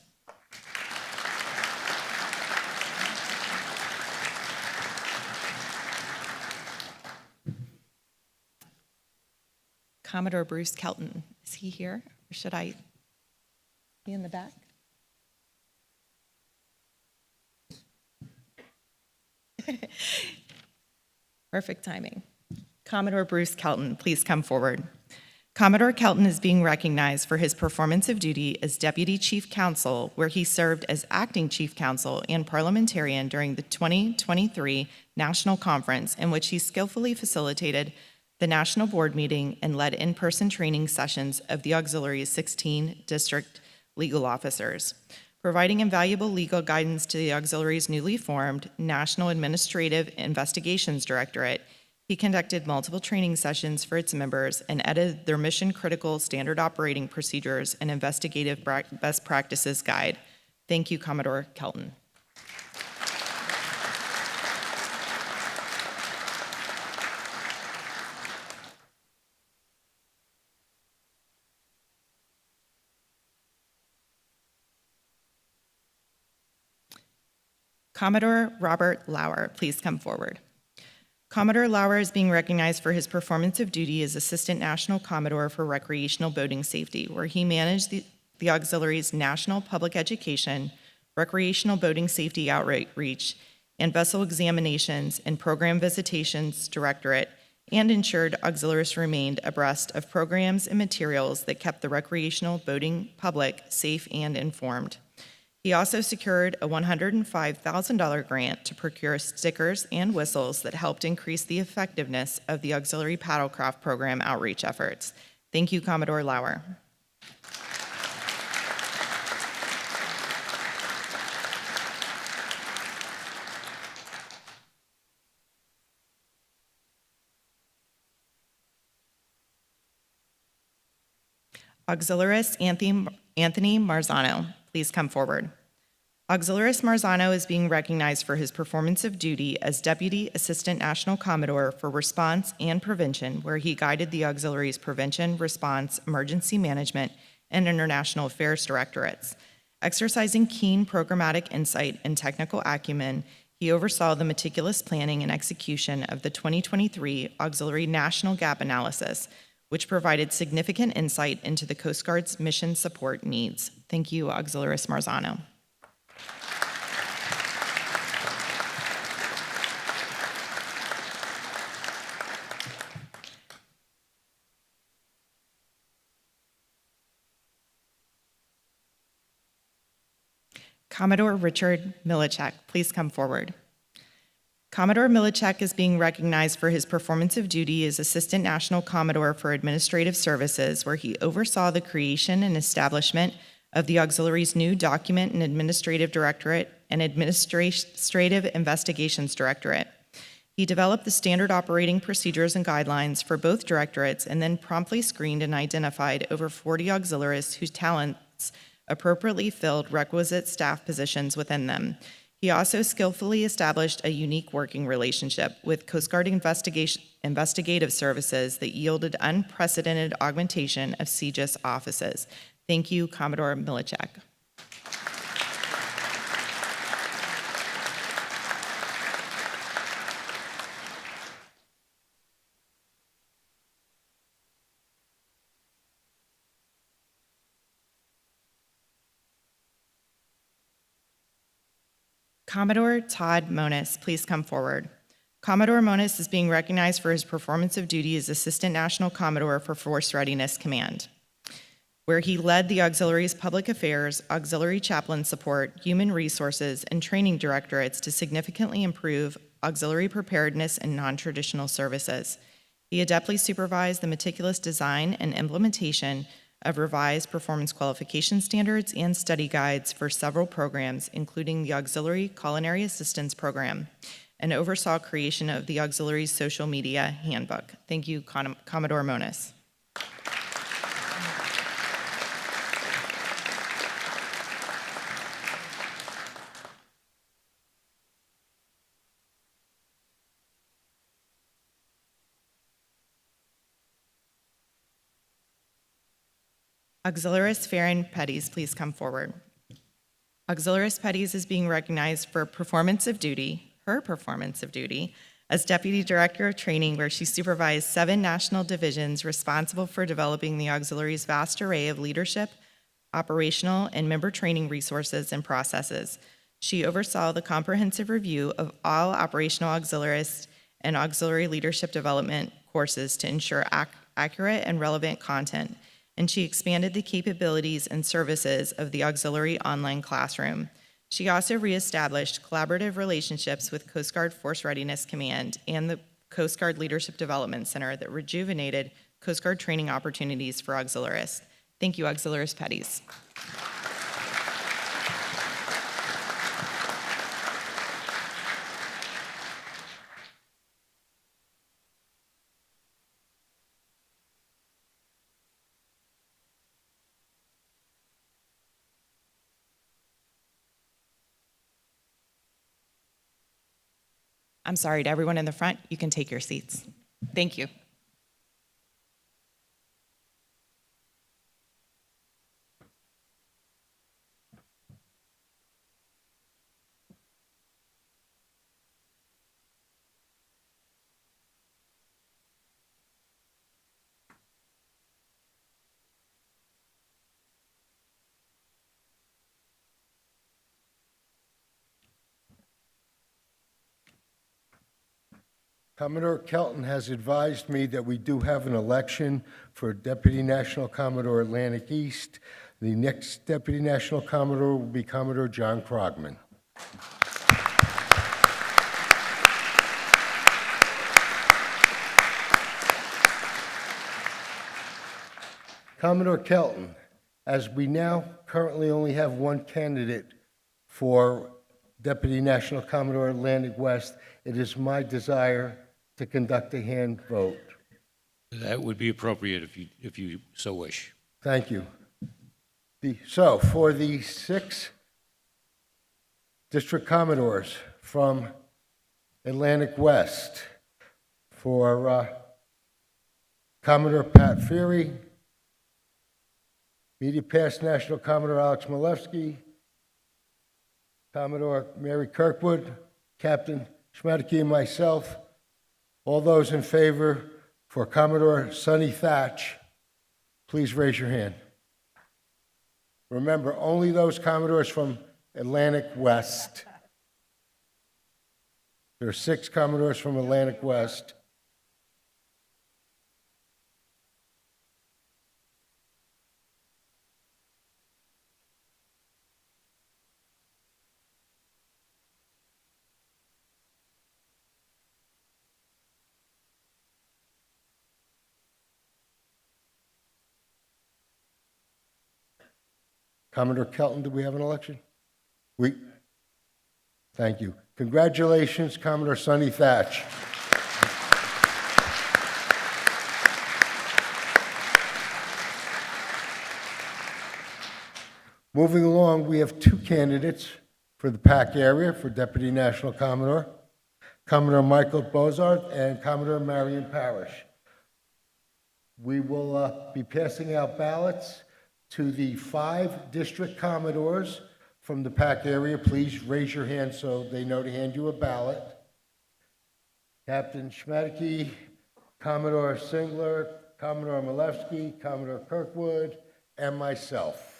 Commodore Bruce Kelton, is he here, or should I be in the back? Perfect timing. Commodore Bruce Kelton, please come forward. Commodore Kelton is being recognized for his performance of duty as Deputy Chief Counsel, where he served as Acting Chief Counsel and Parliamentarian during the 2023 National Conference, in which he skillfully facilitated the National Board meeting and led in-person training sessions of the Auxiliary's 16 district legal officers. Providing invaluable legal guidance to the Auxiliary's newly formed National Administrative Investigations Directorate, he conducted multiple training sessions for its members and edited their mission-critical standard operating procedures and investigative best practices guide. Thank you, Commodore Kelton. Commodore Robert Lauer, please come forward. Commodore Lauer is being recognized for his performance of duty as Assistant National Commodore for Recreational Boating Safety, where he managed the Auxiliary's National Public Education, Recreational Boating Safety Outreach, and Vessel Examinations and Program Visitations Directorate, and ensured auxiliaries remained abreast of programs and materials that kept the recreational boating public safe and informed. He also secured a $105,000 grant to procure stickers and whistles that helped increase the effectiveness of the Auxiliary Paddlecraft Program outreach efforts. Thank you, Commodore Lauer. Auxiliaris Anthony Marzano, please come forward. Auxiliaris Marzano is being recognized for his performance of duty as Deputy Assistant National Commodore for Response and Prevention, where he guided the Auxiliary's Prevention, Response, Emergency Management, and International Affairs Directorates. Exercising keen programmatic insight and technical acumen, he oversaw the meticulous planning and execution of the 2023 Auxiliary National Gap Analysis, which provided significant insight into the Coast Guard's mission support needs. Thank you, Auxiliaris Marzano. Commodore Richard Milichek, please come forward. Commodore Milichek is being recognized for his performance of duty as Assistant National Commodore for Administrative Services, where he oversaw the creation and establishment of the Auxiliary's new Document and Administrative Directorate and Administrative Investigations Directorate. He developed the standard operating procedures and guidelines for both directorates and then promptly screened and identified over 40 auxiliaries whose talents appropriately filled requisite staff positions within them. He also skillfully established a unique working relationship with Coast Guard investigative services that yielded unprecedented augmentation of CGIS offices. Thank you, Commodore Milichek. Commodore Todd Monis, please come forward. Commodore Monis is being recognized for his performance of duty as Assistant National Commodore for Force Readiness Command, where he led the Auxiliary's Public Affairs, Auxiliary Chaplain Support, Human Resources, and Training Directorates to significantly improve auxiliary preparedness and non-traditional services. He adeptly supervised the meticulous design and implementation of revised performance qualification standards and study guides for several programs, including the Auxiliary Culinary Assistance Program, and oversaw creation of the Auxiliary's social media handbook. Thank you, Commodore Monis. Auxiliarist Farron Petties, please come forward. Auxiliarist Petties is being recognized for performance of duty, her performance of duty, as Deputy Director of Training, where she supervised 7 national divisions responsible for developing the Auxiliary's vast array of leadership, operational, and member training resources and processes. She oversaw the comprehensive review of all operational auxiliarist and auxiliary leadership development courses to ensure accurate and relevant content, and she expanded the capabilities and services of the Auxiliary Online Classroom. She also reestablished collaborative relationships with Coast Guard Force Readiness Command and the Coast Guard Leadership Development Center that rejuvenated Coast Guard training opportunities for auxiliarists. Thank you, Auxiliarist Petties. I'm sorry, to everyone in the front, you can take your seats. Thank you. Commodore Kelton has advised me that we do have an election for Deputy National Commodore Atlantic East. The next Deputy National Commodore will be Commodore John Krogman. Commodore Kelton, as we now currently only have one candidate for Deputy National Commodore Atlantic West, it is my desire to conduct a hand vote. That would be appropriate if you so wish. Thank you. So for the 6 District Commodores from Atlantic West, for Commodore Pat Feary, Immediate Past National Commodore Alex Malevsky, Commodore Mary Kirkwood, Captain Schmadeke, and myself, all those in favor for Commodore Sonny Thatch, please raise your hand. Remember, only those Commodores from Atlantic West. There are 6 Commodores from Atlantic West. Commodore Kelton, do we have an election? Thank you. Congratulations, Commodore Sonny Thatch. Moving along, we have 2 candidates for the PAC area for Deputy National Commodore, Commodore Michael Bozard and Commodore Marion Parrish. We will be passing out ballots To the 5 district commodores from the PAC area, please raise your hand so they know to hand you a ballot. Captain Schmedeke, Commodore Singler, Commodore Malevsky, Commodore Kirkwood, and myself.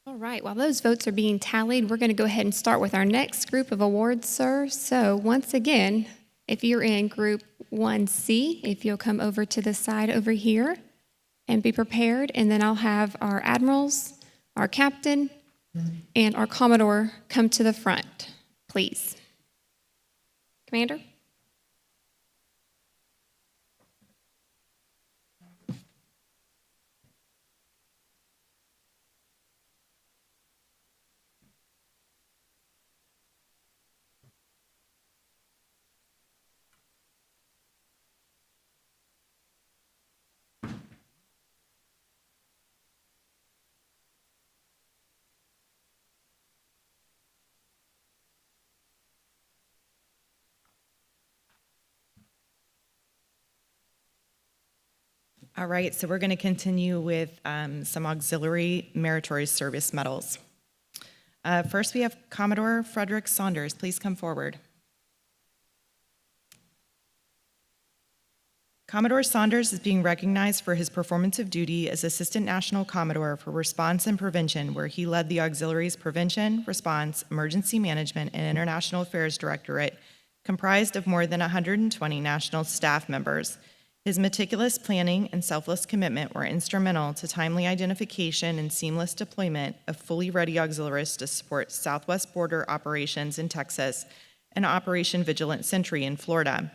All right, while those votes are being tallied, we're going to go ahead and start with our next group of awards, sir. So once again, if you're in Group 1C, if you'll come over to the side over here and be prepared, and then I'll have our admirals, our captain, and our commodore come to the front, please. Commander? All right, so we're going to continue with some auxiliary meritorious service medals. First, we have Commodore Frederick Saunders. Please come forward. Commodore Saunders is being recognized for his performance of duty as Assistant National Commodore for Response and Prevention, where he led the Auxiliary's Prevention, Response, Emergency Management, and International Affairs Directorate, comprised of more than 120 national staff members. His meticulous planning and selfless commitment were instrumental to timely identification and seamless deployment of fully ready auxiliaries to support Southwest Border operations in Texas and Operation Vigilant Sentry in Florida.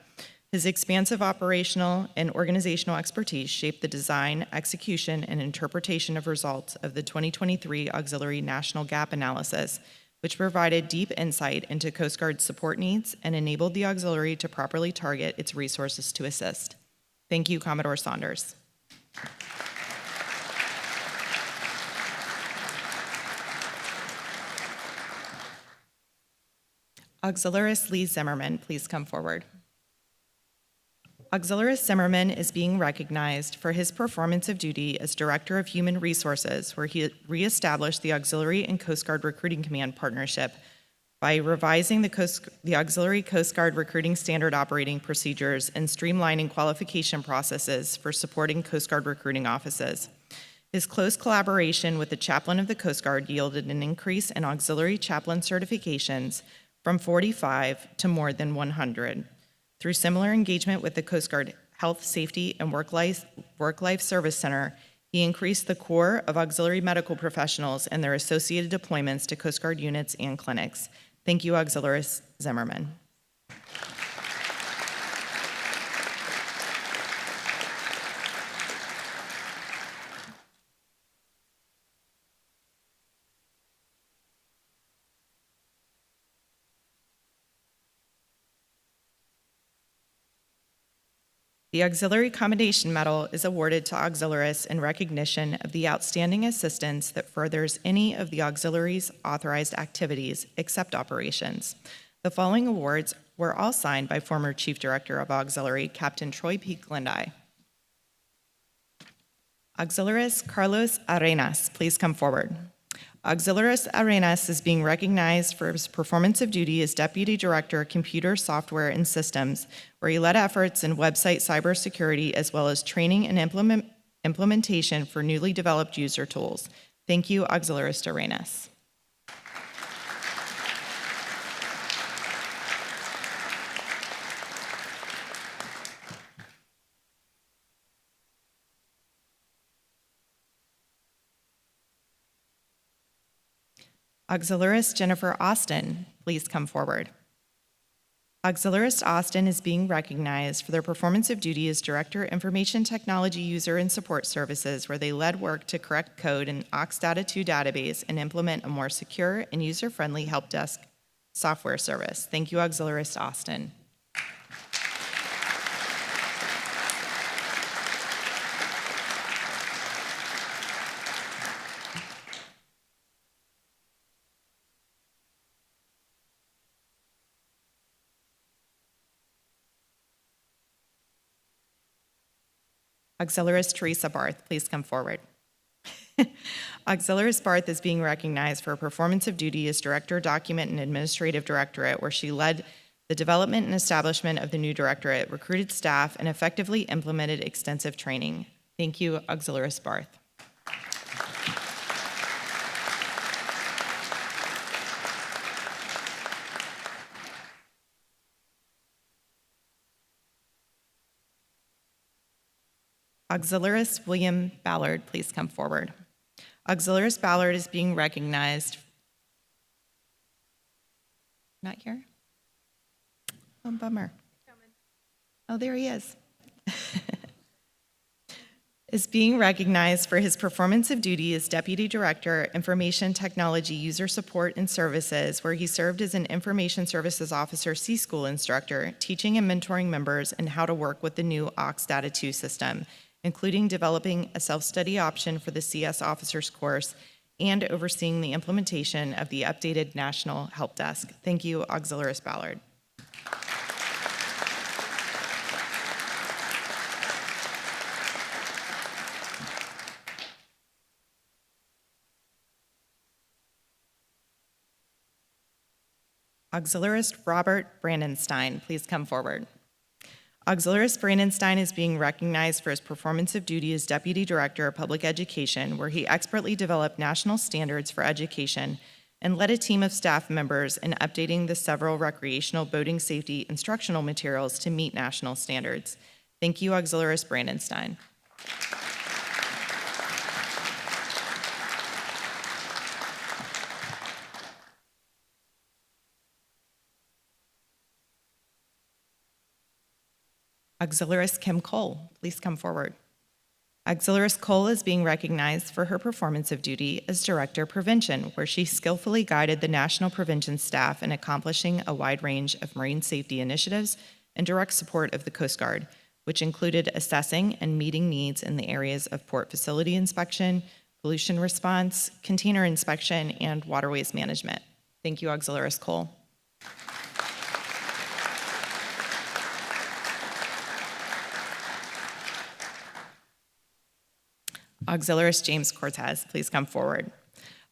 His expansive operational and organizational expertise shaped the design, execution, and interpretation of results of the 2023 Auxiliary National Gap Analysis, which provided deep insight into Coast Guard support needs and enabled the auxiliary to properly target its resources to assist. Thank you, Commodore Saunders. Auxiliarist Lee Zimmerman, please come forward. Auxiliarist Zimmerman is being recognized for his performance of duty as Director of Human Resources, where he reestablished the Auxiliary and Coast Guard Recruiting Command partnership by revising the Auxiliary Coast Guard recruiting standard operating procedures and streamlining qualification processes for supporting Coast Guard recruiting offices. His close collaboration with the Chaplain of the Coast Guard yielded an increase in auxiliary chaplain certifications from 45 to more than 100. Through similar engagement with the Coast Guard Health, Safety, and Work-Life Service Center, he increased the core of auxiliary medical professionals and their associated deployments to Coast Guard units and clinics. Thank you, Auxiliarist Zimmerman. The Auxiliary Commendation Medal is awarded to auxiliaries in recognition of the outstanding assistance that furthers any of the auxiliary's authorized activities except operations. The following awards were all signed by former Chief Director of Auxiliary, Captain Troy P. Glendy. Auxiliaris Carlos Arenas, please come forward. Auxiliaris Arenas is being recognized for his performance of duty as Deputy Director, Computer Software and Systems, where he led efforts in website cybersecurity as well as training and implementation for newly developed user tools. Thank you, Auxiliaris Arenas. Auxiliaris Jennifer Austin, please come forward. Auxiliaris Austin is being recognized for their performance of duty as Director, Information Technology User and Support Services, where they led work to correct code in Oxdata 2 database and implement a more secure and user-friendly help desk software service. Thank you, Auxiliaris Austin. Auxiliaris Teresa Barth, please come forward. Auxiliaris Barth is being recognized for her performance of duty as Director, Document and Administrative Directorate, where she led the development and establishment of the new directorate, recruited staff, and effectively implemented extensive training. Thank you, Auxiliaris Barth. Auxiliaris William Ballard, please come forward. Auxiliaris Ballard is being recognized. Not here? Oh, bummer. Oh, there he is. Is being recognized for his performance of duty as Deputy Director, Information Technology User Support and Services, where he served as an Information Services Officer C-School instructor, teaching and mentoring members in how to work with the new Oxdata 2 system, including developing a self-study option for the CS Officers course and overseeing the implementation of the updated National Help Desk. Thank you, Auxiliaris Ballard. Auxiliaris Robert Brandenstein, please come forward. Auxiliaris Brandenstein is being recognized for his performance of duty as Deputy Director of Public Education, where he expertly developed national standards for education and led a team of staff members in updating the several recreational boating safety instructional materials to meet national standards. Thank you, Auxiliaris Brandenstein. Auxiliaris Kim Cole, please come forward. Auxiliaris Cole is being recognized for her performance of duty as Director Prevention, where she skillfully guided the National Prevention staff in accomplishing a wide range of marine safety initiatives and direct support of the Coast Guard, which included assessing and meeting needs in the areas of port facility inspection, pollution response, container inspection, and waterways management. Thank you, Auxiliaris Cole. Auxiliaris James Cortez, please come forward.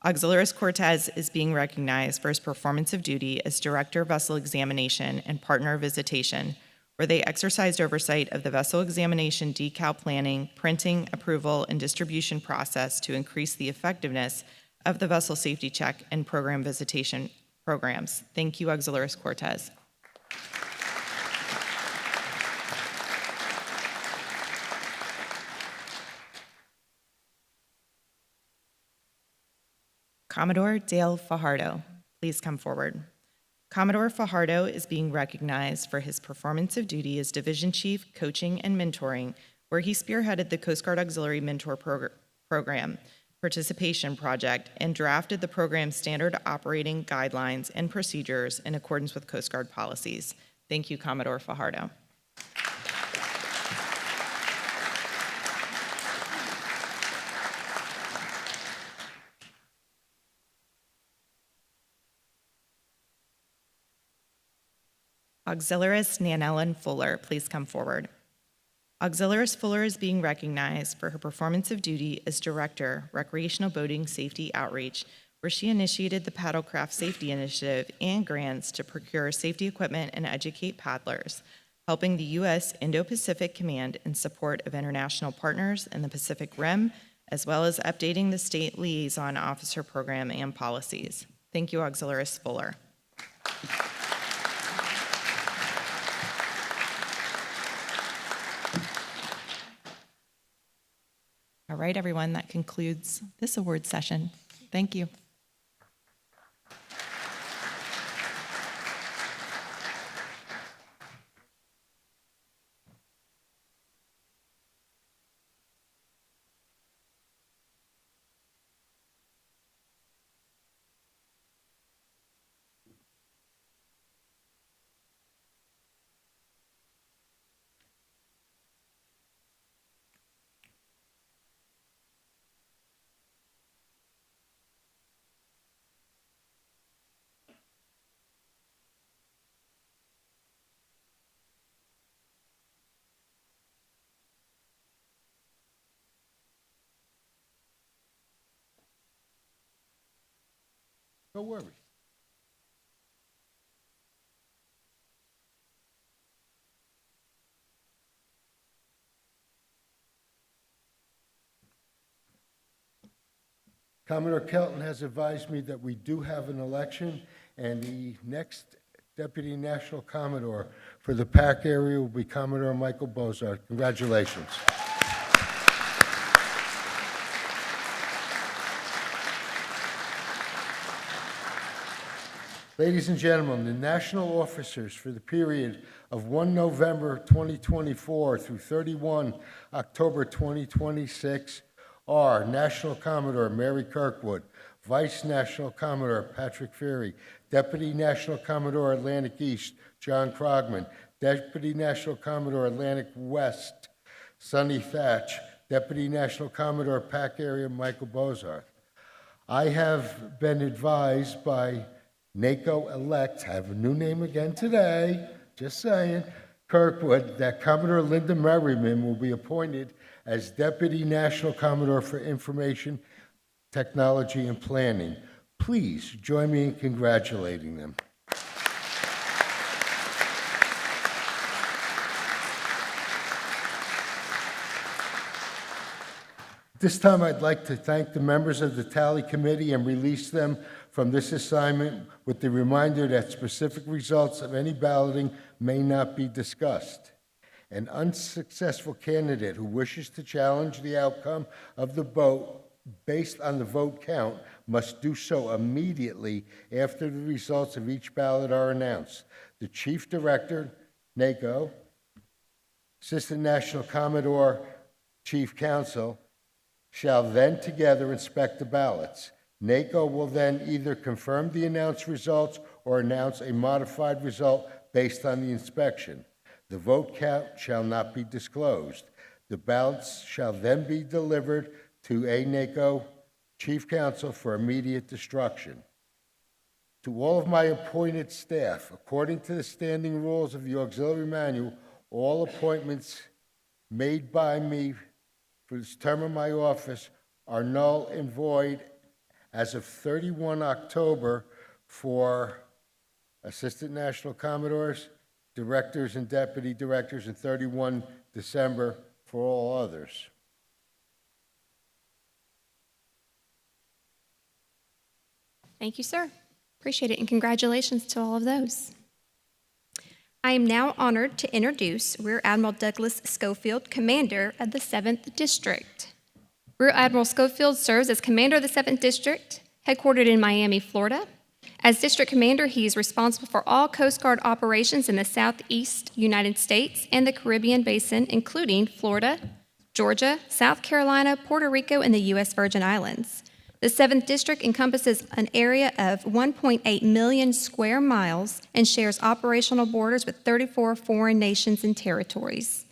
Auxiliaris Cortez is being recognized for his performance of duty as Director Vessel Examination and Partner Visitation, where they exercised oversight of the vessel examination decal planning, printing, approval, and distribution process to increase the effectiveness of the vessel safety check and program visitation programs. Thank you, Auxiliaris Cortez. Commodore Dale Fajardo, please come forward. Commodore Fajardo is being recognized for his performance of duty as Division Chief, Coaching and Mentoring, where he spearheaded the Coast Guard Auxiliary Mentor Program Participation Project and drafted the program's standard operating guidelines and procedures in accordance with Coast Guard policies. Thank you, Commodore Fajardo. Auxiliarist Nanellen Fuller, please come forward. Auxiliarist Fuller is being recognized for her performance of duty as Director, Recreational Boating Safety Outreach, where she initiated the Paddlecraft Safety Initiative and grants to procure safety equipment and educate paddlers, helping the U.S. Indo-Pacific Command in support of international partners in the Pacific Rim, as well as updating the state liaison officer program and policies. Thank you, Auxiliarist Fuller. All right, everyone, that concludes this award session. Thank you. No worries. Commodore Kelton has advised me that we do have an election, and the next Deputy National Commodore for the PAC area will be Commodore Michael Bozart. Congratulations. Ladies and gentlemen, the national officers for the period of 1 November 2024 through 31 October 2026 are National Commodore Mary Kirkwood, Vice National Commodore Patrick Ferry, Deputy National Commodore Atlantic East John Krogman, Deputy National Commodore Atlantic West Sonny Thatch, Deputy National Commodore PAC Area Michael Bozart. I have been advised by NACO-elect, I have a new name again today, just saying, Kirkwood, that Commodore Linda Merriman will be appointed as Deputy National Commodore for Information Technology and Planning. Please join me in congratulating them. This time, I'd like to thank the members of the Tally Committee and release them from this assignment with the reminder that specific results of any balloting may not be discussed. An unsuccessful candidate who wishes to challenge the outcome of the vote based on the vote count must do so immediately after the results of each ballot are announced. The Chief Director, NACO, Assistant National Commodore, Chief Counsel, shall then together inspect the ballots. NACO will then either confirm the announced results or announce a modified result based on the inspection. The vote count shall not be disclosed. The ballots shall then be delivered to a NACO Chief Counsel for immediate destruction. To all of my appointed staff, according to the standing rules of the Auxiliary Manual, all appointments made by me for this term of my office are null and void as of 31 October for Assistant National Commodores, Directors and Deputy Directors, and 31 December for all others. Thank you, sir. Appreciate it, and congratulations to all of those. I am now honored to introduce Rear Admiral Douglas Schofield, Commander of the 7th District. Rear Admiral Schofield serves as Commander of the 7th District, headquartered in Miami, Florida. As District Commander, he is responsible for all Coast Guard operations in the Southeast United States and the Caribbean Basin, including Florida, Georgia, South Carolina, Puerto Rico, and the U.S. Virgin Islands. The 7th District encompasses an area of 1.8 million square miles and shares operational borders with 34 foreign nations and territories.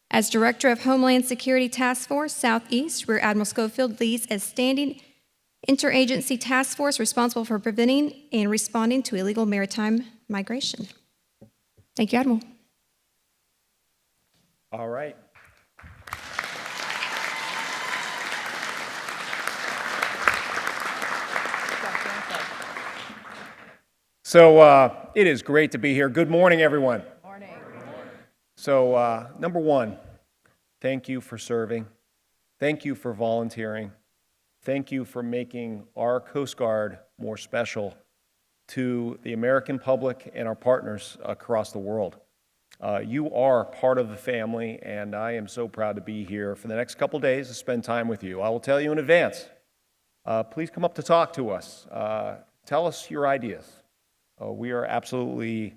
As Director of Homeland Security Task Force Southeast, Rear Admiral Schofield leads a standing interagency task force responsible for preventing and responding to illegal maritime migration. Thank you, Admiral. All right. So it is great to be here. Good morning, everyone. Morning. So number one, thank you for serving. Thank you for volunteering. Thank you for making our Coast Guard more special to the American public and our partners across the world. You are part of the family, and I am so proud to be here for the next couple days to spend time with you. I will tell you in advance, please come up to talk to us. Tell us your ideas. We are absolutely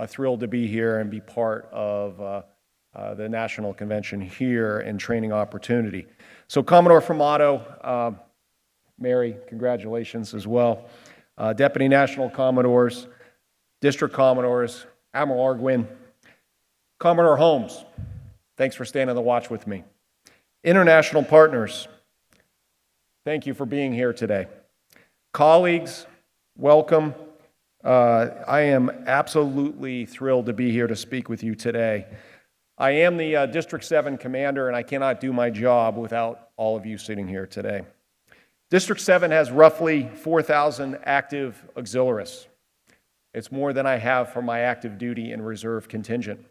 thrilled to be here and be part of the National Convention here and training opportunity. So Commodore Formato, Mary, congratulations as well. Deputy National Commodores, District Commodores, Admiral Arguin, Commodore Holmes, thanks for standing the watch with me. International partners, thank you for being here today. Colleagues, welcome. I am absolutely thrilled to be here to speak with you today. I am the District 7 commander, and I cannot do my job without all of you sitting here today. District 7 has roughly 4,000 active auxiliaries. It's more than I have for my active duty and reserve contingent.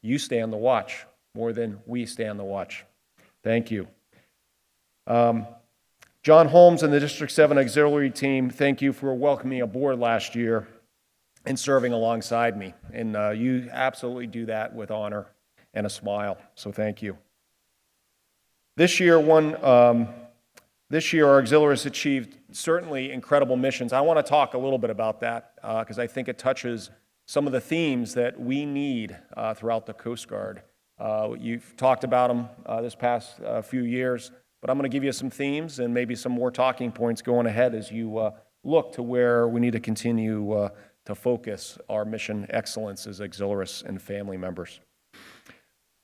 You stand the watch more than we stand the watch. Thank you. John Holmes and the District 7 Auxiliary Team, thank you for welcoming me aboard last year and serving alongside me. And you absolutely do that with honor and a smile, so thank you. This year, our auxiliaries achieved certainly incredible missions. I want to talk a little bit about that because I think it touches some of the themes that we need throughout the Coast Guard. You've talked about them this past few years, but I'm going to give you some themes and maybe some more talking points going ahead as you look to where we need to continue to focus our mission excellence as auxiliaries and family members.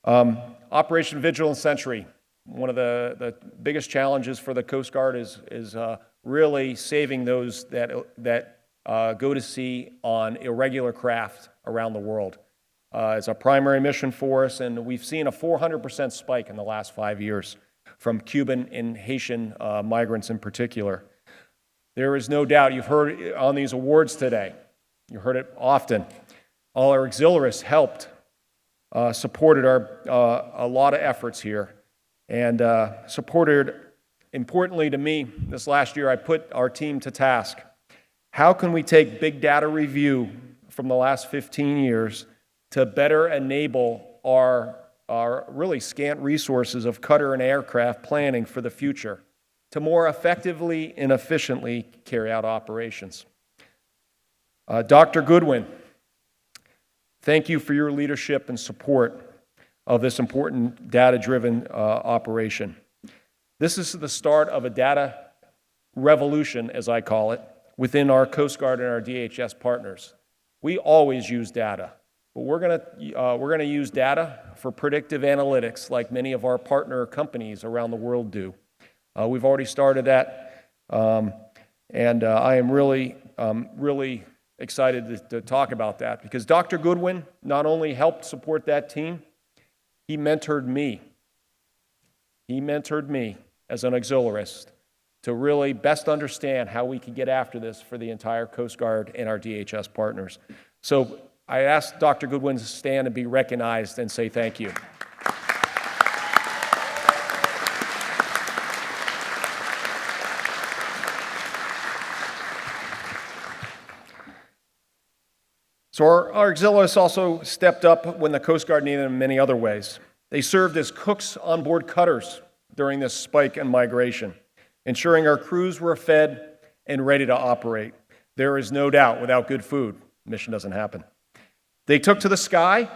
Operation Vigilant Sentry. One of the biggest challenges for the Coast Guard is really saving those that go to sea on irregular craft around the world. It's a primary mission for us, and we've seen a 400% spike in the last 5 years from Cuban and Haitian migrants in particular. There is no doubt, you've heard it on these awards today, you heard it often, all our auxiliaries helped, supported a lot of efforts here, and supported, importantly to me, this last year I put our team to task. How can we take big data review from the last 15 years to better enable our really scant resources of cutter and aircraft planning for the future to more effectively and efficiently carry out operations? Dr. Goodwin, thank you for your leadership and support of this important data-driven operation. This is the start of a data revolution, as I call it, within our Coast Guard and our DHS partners. We always use data, but we're going to use data for predictive analytics like many of our partner companies around the world do. We've already started that, and I am really excited to talk about that because Dr. Goodwin not only helped support that team, he mentored me. He mentored me as an auxiliarist to really best understand how we could get after this for the entire Coast Guard and our DHS partners. So I asked Dr. Goodwin to stand and be recognized and say thank you. So our auxiliaries also stepped up when the Coast Guard needed them in many other ways. They served as cooks on board cutters during this spike in migration, ensuring our crews were fed and ready to operate. There is no doubt without good food, mission doesn't happen. They took to the sky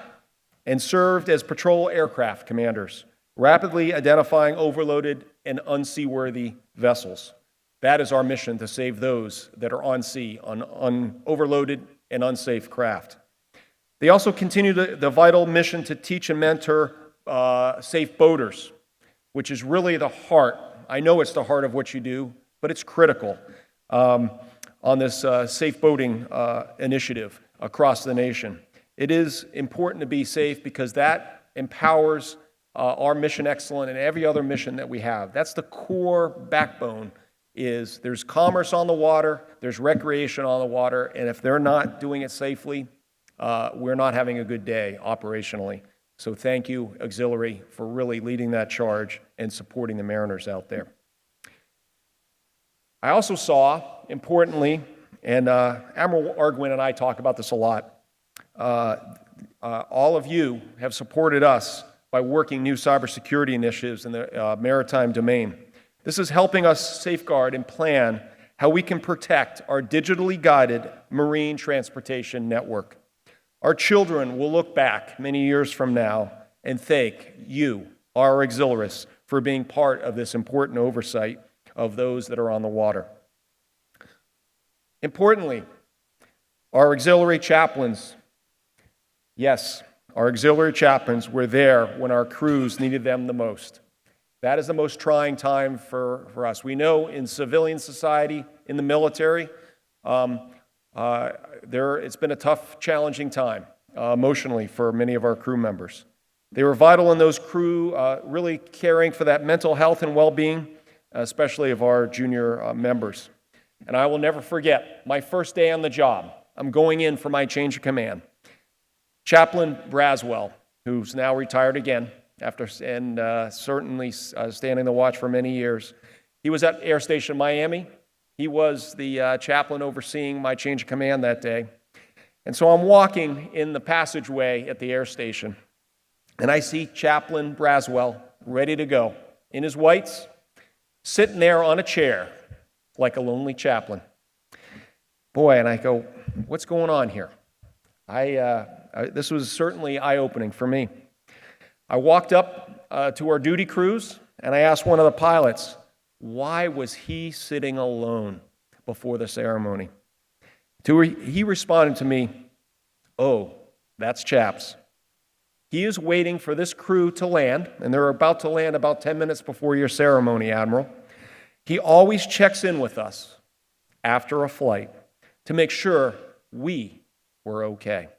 and served as patrol aircraft commanders, rapidly identifying overloaded and unseaworthy vessels. That is our mission, to save those that are on sea, on overloaded and unsafe craft. They also continue the vital mission to teach and mentor safe boaters, which is really the heart. I know it's the heart of what you do, but it's critical on this safe boating initiative across the nation. It is important to be safe because that empowers our mission excellence and every other mission that we have. That's the core backbone. Is there's commerce on the water, there's recreation on the water, and if they're not doing it safely, we're not having a good day operationally. So thank you, Auxiliary, for really leading that charge and supporting the mariners out there. I also saw, importantly, and Admiral Arguin and I talk about this a lot, all of you have supported us by working new cybersecurity initiatives in the maritime domain. This is helping us safeguard and plan how we can protect our digitally guided marine transportation network. Our children will look back many years from now and thank you, our auxiliaries, for being part of this important oversight of those that are on the water. Importantly, our auxiliary chaplains, yes, our auxiliary chaplains were there when our crews needed them the most. That is the most trying time for us. We know in civilian society, in the military, it's been a tough, challenging time emotionally for many of our crew members. They were vital in those crew, really caring for that mental health and well-being, especially of our junior members. And I will never forget my first day on the job. I'm going in for my change of command. Chaplain Braswell, who's now retired again, certainly standing the watch for many years. He was at Air Station Miami. He was the chaplain overseeing my change of command that day. And so I'm walking in the passageway at the air station, and I see Chaplain Braswell ready to go in his whites, sitting there on a chair like a lonely chaplain. Boy, and I go, what's going on here? This was certainly eye-opening for me. I walked up to our duty crews, and I asked one of the pilots, why was he sitting alone before the ceremony? He responded to me, oh, that's Chaps. He is waiting for this crew to land, and they're about to land about 10 minutes before your ceremony, Admiral. He always checks in with us after a flight to make sure we were okay.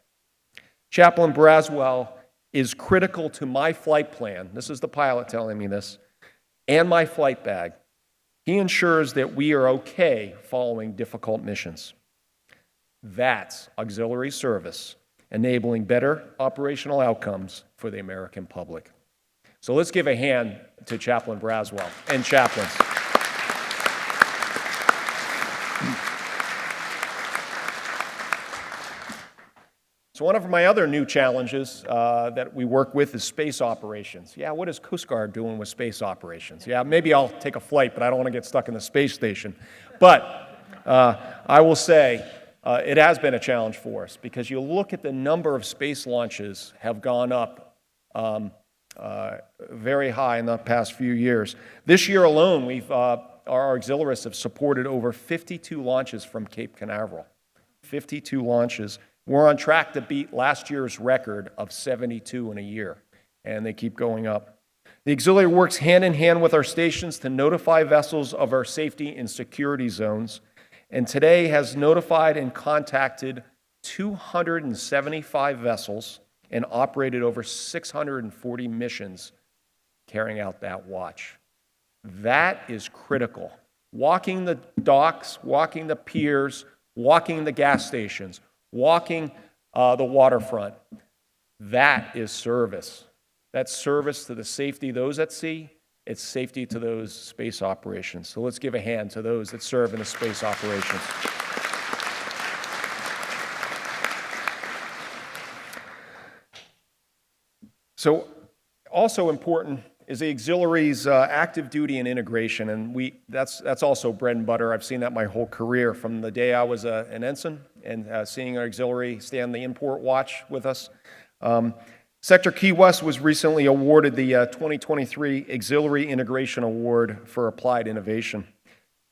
Chaplain Braswell is critical to my flight plan. This is the pilot telling me this, and my flight bag. He ensures that we are okay following difficult missions. That's auxiliary service, enabling better operational outcomes for the American public. So let's give a hand to Chaplain Braswell and chaplains. So one of my other new challenges that we work with is space operations. Yeah, what is Coast Guard doing with space operations? Yeah, maybe I'll take a flight, but I don't want to get stuck in the space station. But I will say it has been a challenge for us because you look at the number of space launches have gone up very high in the past few years. This year alone, our auxiliaries have supported over 52 launches from Cape Canaveral. 52 launches. We're on track to beat last year's record of 72 in a year, and they keep going up. The auxiliary works hand in hand with our stations to notify vessels of our safety and security zones, and today has notified and contacted 275 vessels and operated over 640 missions carrying out that watch. That is critical. Walking the docks, walking the piers, walking the gas stations, walking the waterfront, that is service. That's service to the safety of those at sea. It's safety to those space operations. So let's give a hand to those that serve in the space operations. So also important is the auxiliaries' active duty and integration, and that's also bread and butter. I've seen that my whole career from the day I was an ensign and seeing our auxiliary stand the import watch with us. Sector Key West was recently awarded the 2023 Auxiliary Integration Award for Applied Innovation.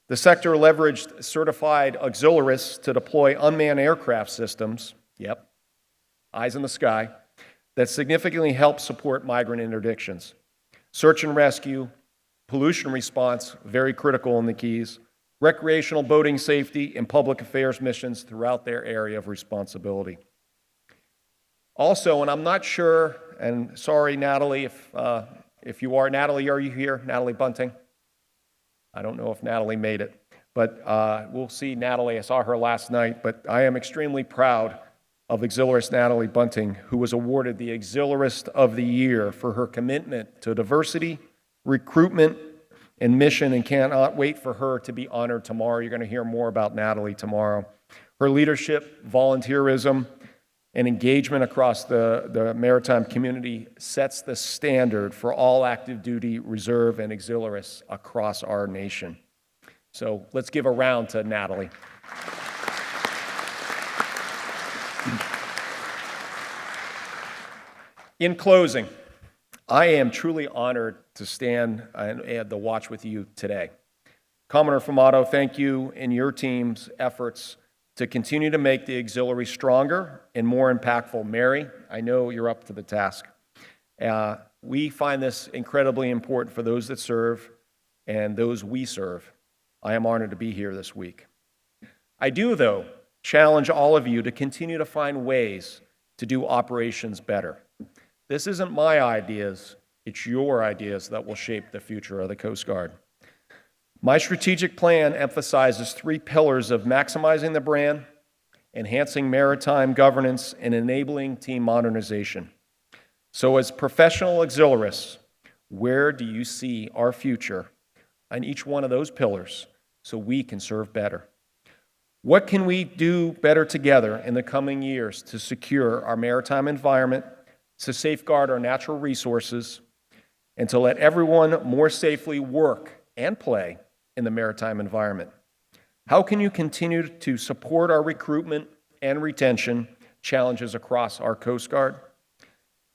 The sector leveraged certified auxiliaries to deploy unmanned aircraft systems, eyes in the sky, that significantly help support migrant interdictions. Search and rescue, pollution response, very critical in the Keys, recreational boating safety, and public affairs missions throughout their area of responsibility. Also, and I'm not sure, and sorry, Natalie, if you are, Natalie, are you here? Natalie Bunting? I don't know if Natalie made it, but we'll see Natalie. I saw her last night, but I am extremely proud of Auxiliarist Natalie Bunting, who was awarded the Auxiliarist of the Year for her commitment to diversity, recruitment, and mission, and cannot wait for her to be honored tomorrow. You're going to hear more about Natalie tomorrow. Her leadership, volunteerism, and engagement across the maritime community sets the standard for all active duty, reserve, and auxiliarists across our nation. So let's give a round to Natalie. In closing, I am truly honored to stand and add the watch with you today. Commodore Fumato, thank you and your team's efforts to continue to make the auxiliary stronger and more impactful. Mary, I know you're up to the task. We find this incredibly important for those that serve and those we serve. I am honored to be here this week. I do, though, challenge all of you to continue to find ways to do operations better. This isn't my ideas, it's your ideas that will shape the future of the Coast Guard. My strategic plan emphasizes 3 pillars of maximizing the brand, enhancing maritime governance, and enabling team modernization. So as professional auxiliarists, where do you see our future on each one of those pillars so we can serve better? What can we do better together in the coming years to secure our maritime environment, to safeguard our natural resources, and to let everyone more safely work and play in the maritime environment? How can you continue to support our recruitment and retention challenges across our Coast Guard?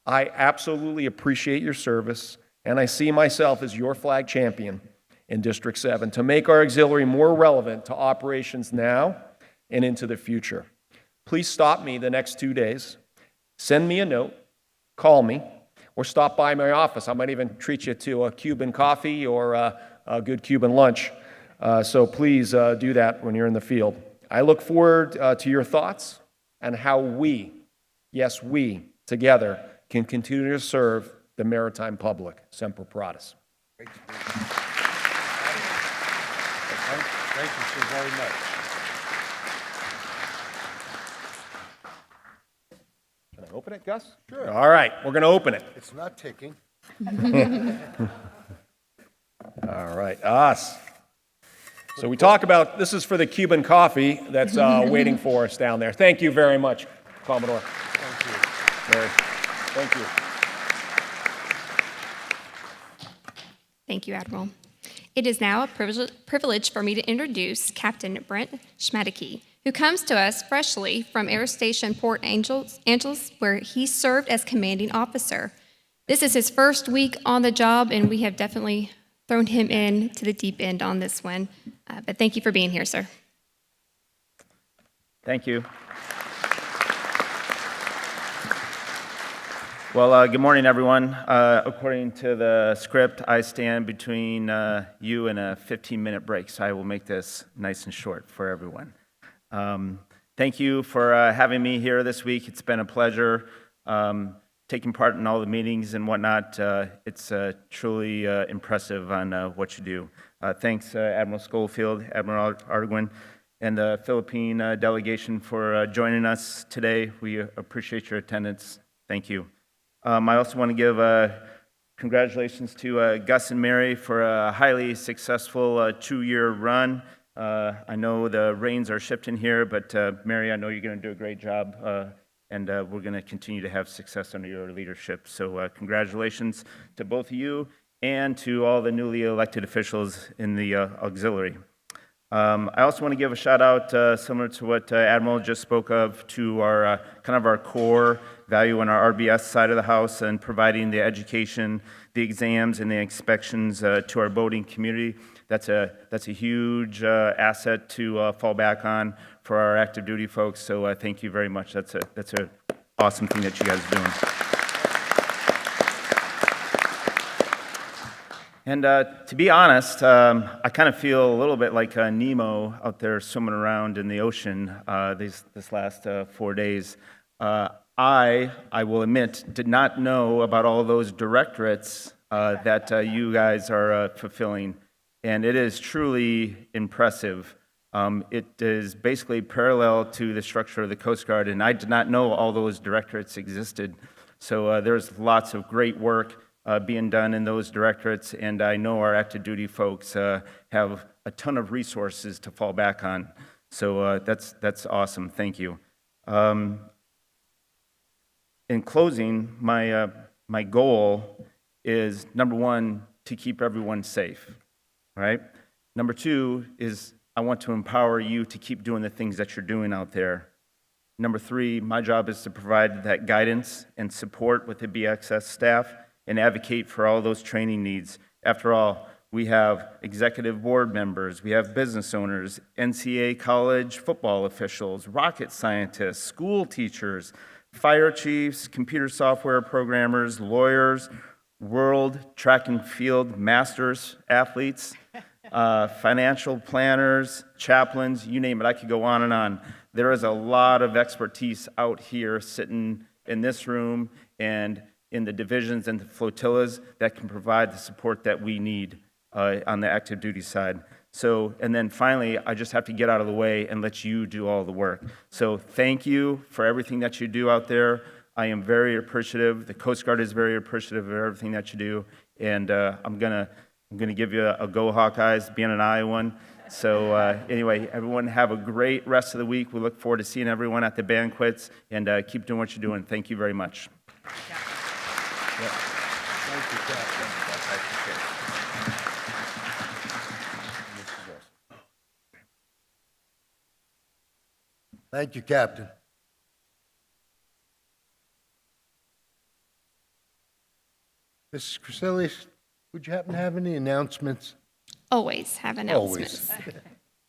I absolutely appreciate your service, and I see myself as your flag champion in District 7 to make our auxiliary more relevant to operations now and into the future. Please stop me the next 2 days, send me a note, call me, or stop by my office. I might even treat you to a Cuban coffee or a good Cuban lunch. So please do that when you're in the field. I look forward to your thoughts and how we, yes, we, together, can continue to serve the maritime public. Semper Paratus. Thank you so very much. Can I open it, Gus? Sure. All right, we're going to open it. It's not ticking. All right, us. So we talk about, this is for the Cuban coffee that's waiting for us down there. Thank you very much, Commodore. Thank you. Mary. Thank you. Thank you, Admiral. It is now a privilege for me to introduce Captain Brent Schmadeke, who comes to us freshly from Air Station Port Angeles, where he served as commanding officer. This is his first week on the job, and we have definitely thrown him in to the deep end on this one. But thank you for being here, sir. Thank you. Well, good morning, everyone. According to the script, I stand between you and a 15-minute break, so I will make this nice and short for everyone. Thank you for having me here this week. It's been a pleasure taking part in all the meetings and whatnot. It's truly impressive on what you do. Thanks, Admiral Schofield, Admiral Arguin, and the Philippine delegation for joining us today. We appreciate your attendance. Thank you. I also want to give congratulations to Gus and Mary for a highly successful 2-year run. I know the reins are shifting here, but Mary, I know you're going to do a great job, and we're going to continue to have success under your leadership. So congratulations to both of you and to all the newly elected officials in the auxiliary. I also want to give a shout out, similar to what Admiral just spoke of, to our kind of our core value in our RBS side of the house and providing the education, the exams, and the inspections to our boating community. That's a huge asset to fall back on for our active duty folks. So thank you very much. That's a awesome thing that you guys are doing. And to be honest, I kind of feel a little bit like Nemo out there swimming around in the ocean this last 4 days. I will admit, did not know about all those directorates that you guys are fulfilling, and it is truly impressive. It is basically parallel to the structure of the Coast Guard, and I did not know all those directorates existed. So there's lots of great work being done in those directorates, and I know our active duty folks have a ton of resources to fall back on. So that's awesome. Thank you. In closing, my goal is, number one, to keep everyone safe, right? Number two is I want to empower you to keep doing the things that you're doing out there. Number three, my job is to provide that guidance and support with the BXS staff and advocate for all those training needs. After all, we have executive board members, we have business owners, NCAA college football officials, rocket scientists, school teachers, fire chiefs, computer software programmers, lawyers, world track and field masters, athletes, financial planners, chaplains, you name it. I could go on and on. There is a lot of expertise out here sitting in this room and in the divisions and the flotillas that can provide the support that we need on the active duty side. So, and then finally, I just have to get out of the way and let you do all the work. So thank you for everything that you do out there. I am very appreciative. The Coast Guard is very appreciative of everything that you do. And I'm gonna give you a go Hawkeyes, being an Iowan. So anyway, everyone have a great rest of the week. We look forward to seeing everyone at the banquets, and keep doing what you're doing. Thank you very much. Thank you, Captain. Thank you, Captain. Mrs. Cresilius, would you happen to have any announcements? Always have announcements. Always.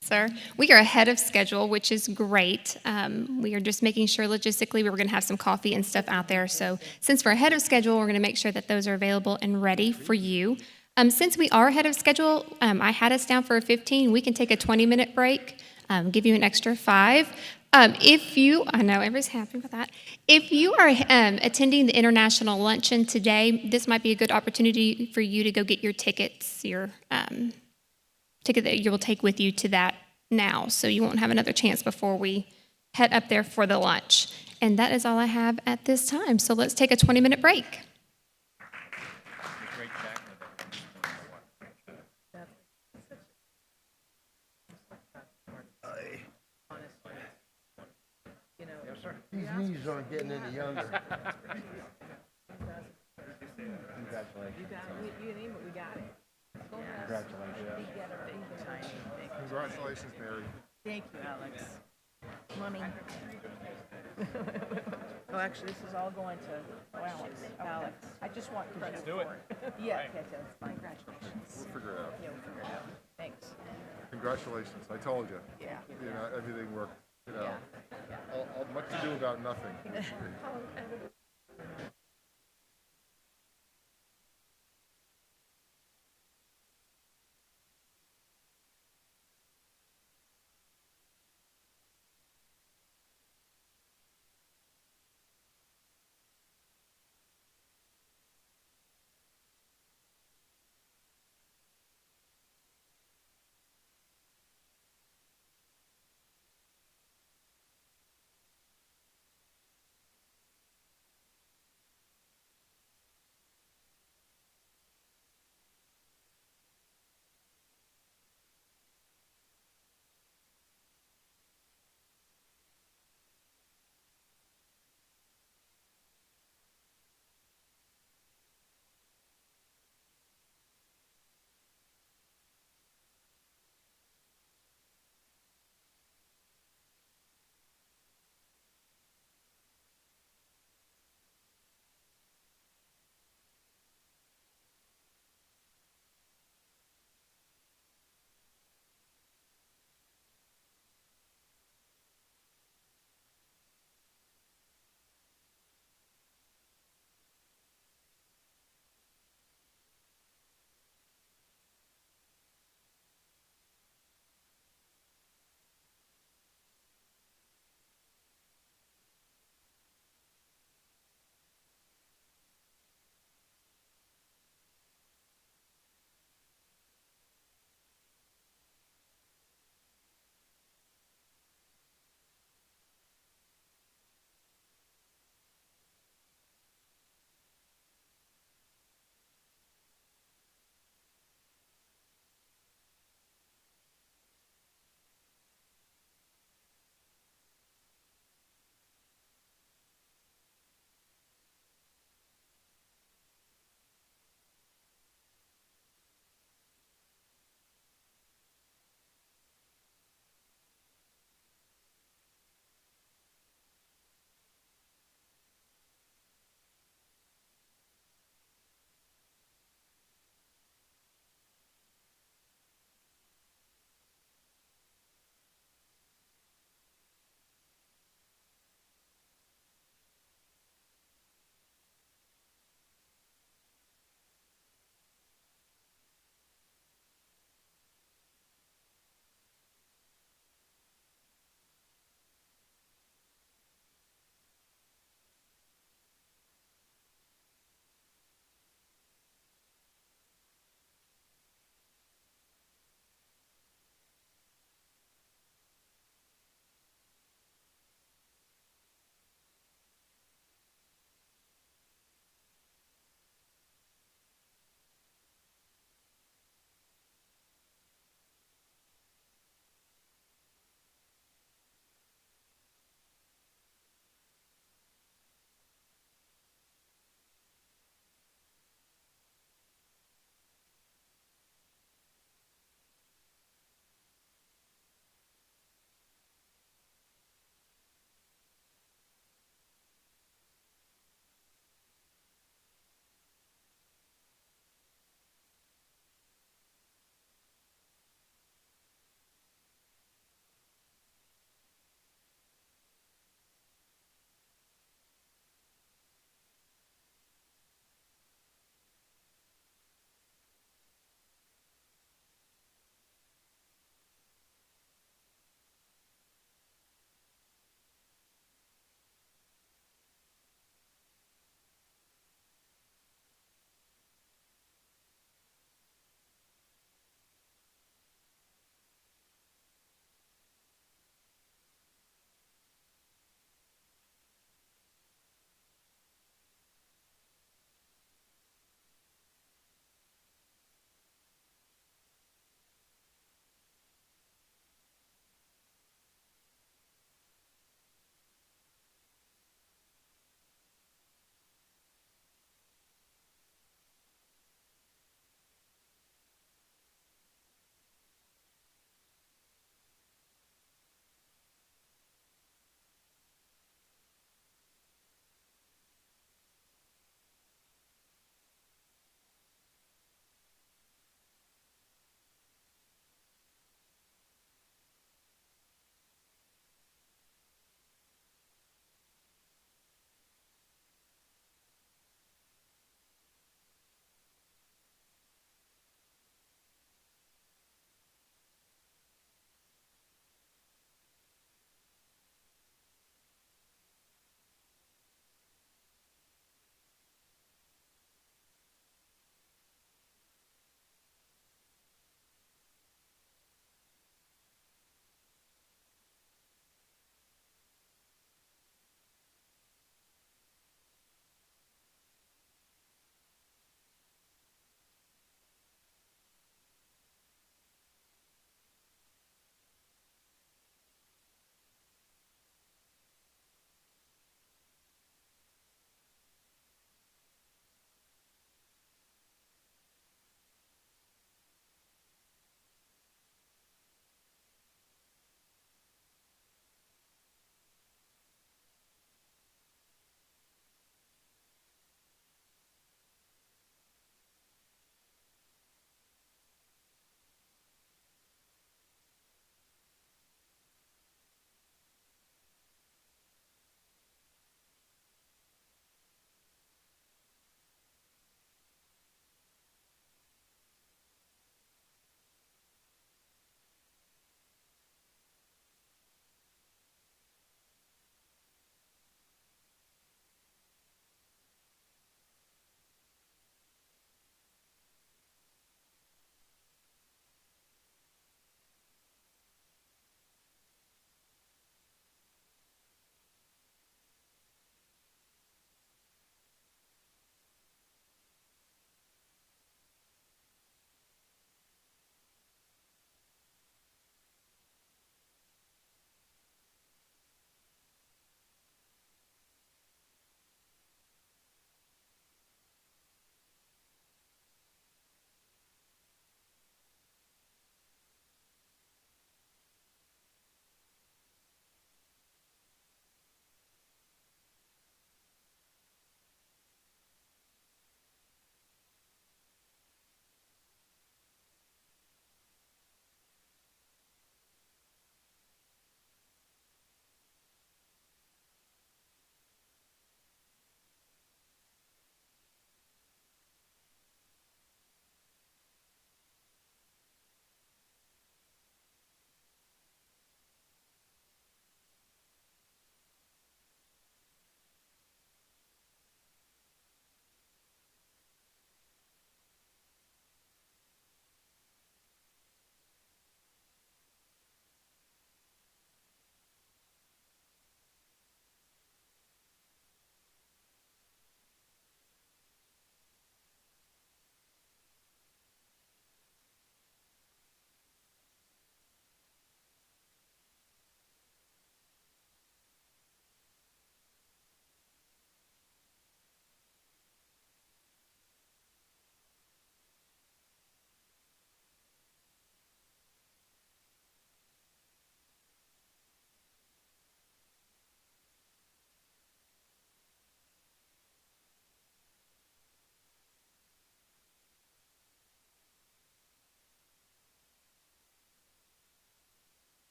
Sir, we are ahead of schedule, which is great. We are just making sure logistically we were going to have some coffee and stuff out there. So since we're ahead of schedule, we're going to make sure that those are available and ready for you. Since we are ahead of schedule, I had us down for a 15. We can take a 20-minute break, give you an extra 5. I know everybody's happy with that. If you are attending the international luncheon today, this might be a good opportunity for you to go get your tickets, your ticket that you will take with you to that now, so you won't have another chance before we head up there for the lunch. And that is all I have at this time. So let's take a 20-minute break. These knees aren't getting any younger. Congratulations, Mary. Thank you, Alex. Money. Oh, actually, this is all going to Alex. I just want credit for it. Yeah, that's fine. Congratulations. We'll figure it out. Yeah, we'll figure it out. Thanks. Congratulations. I told you. Yeah. You know, everything worked. You know, Yeah. all much ado about nothing.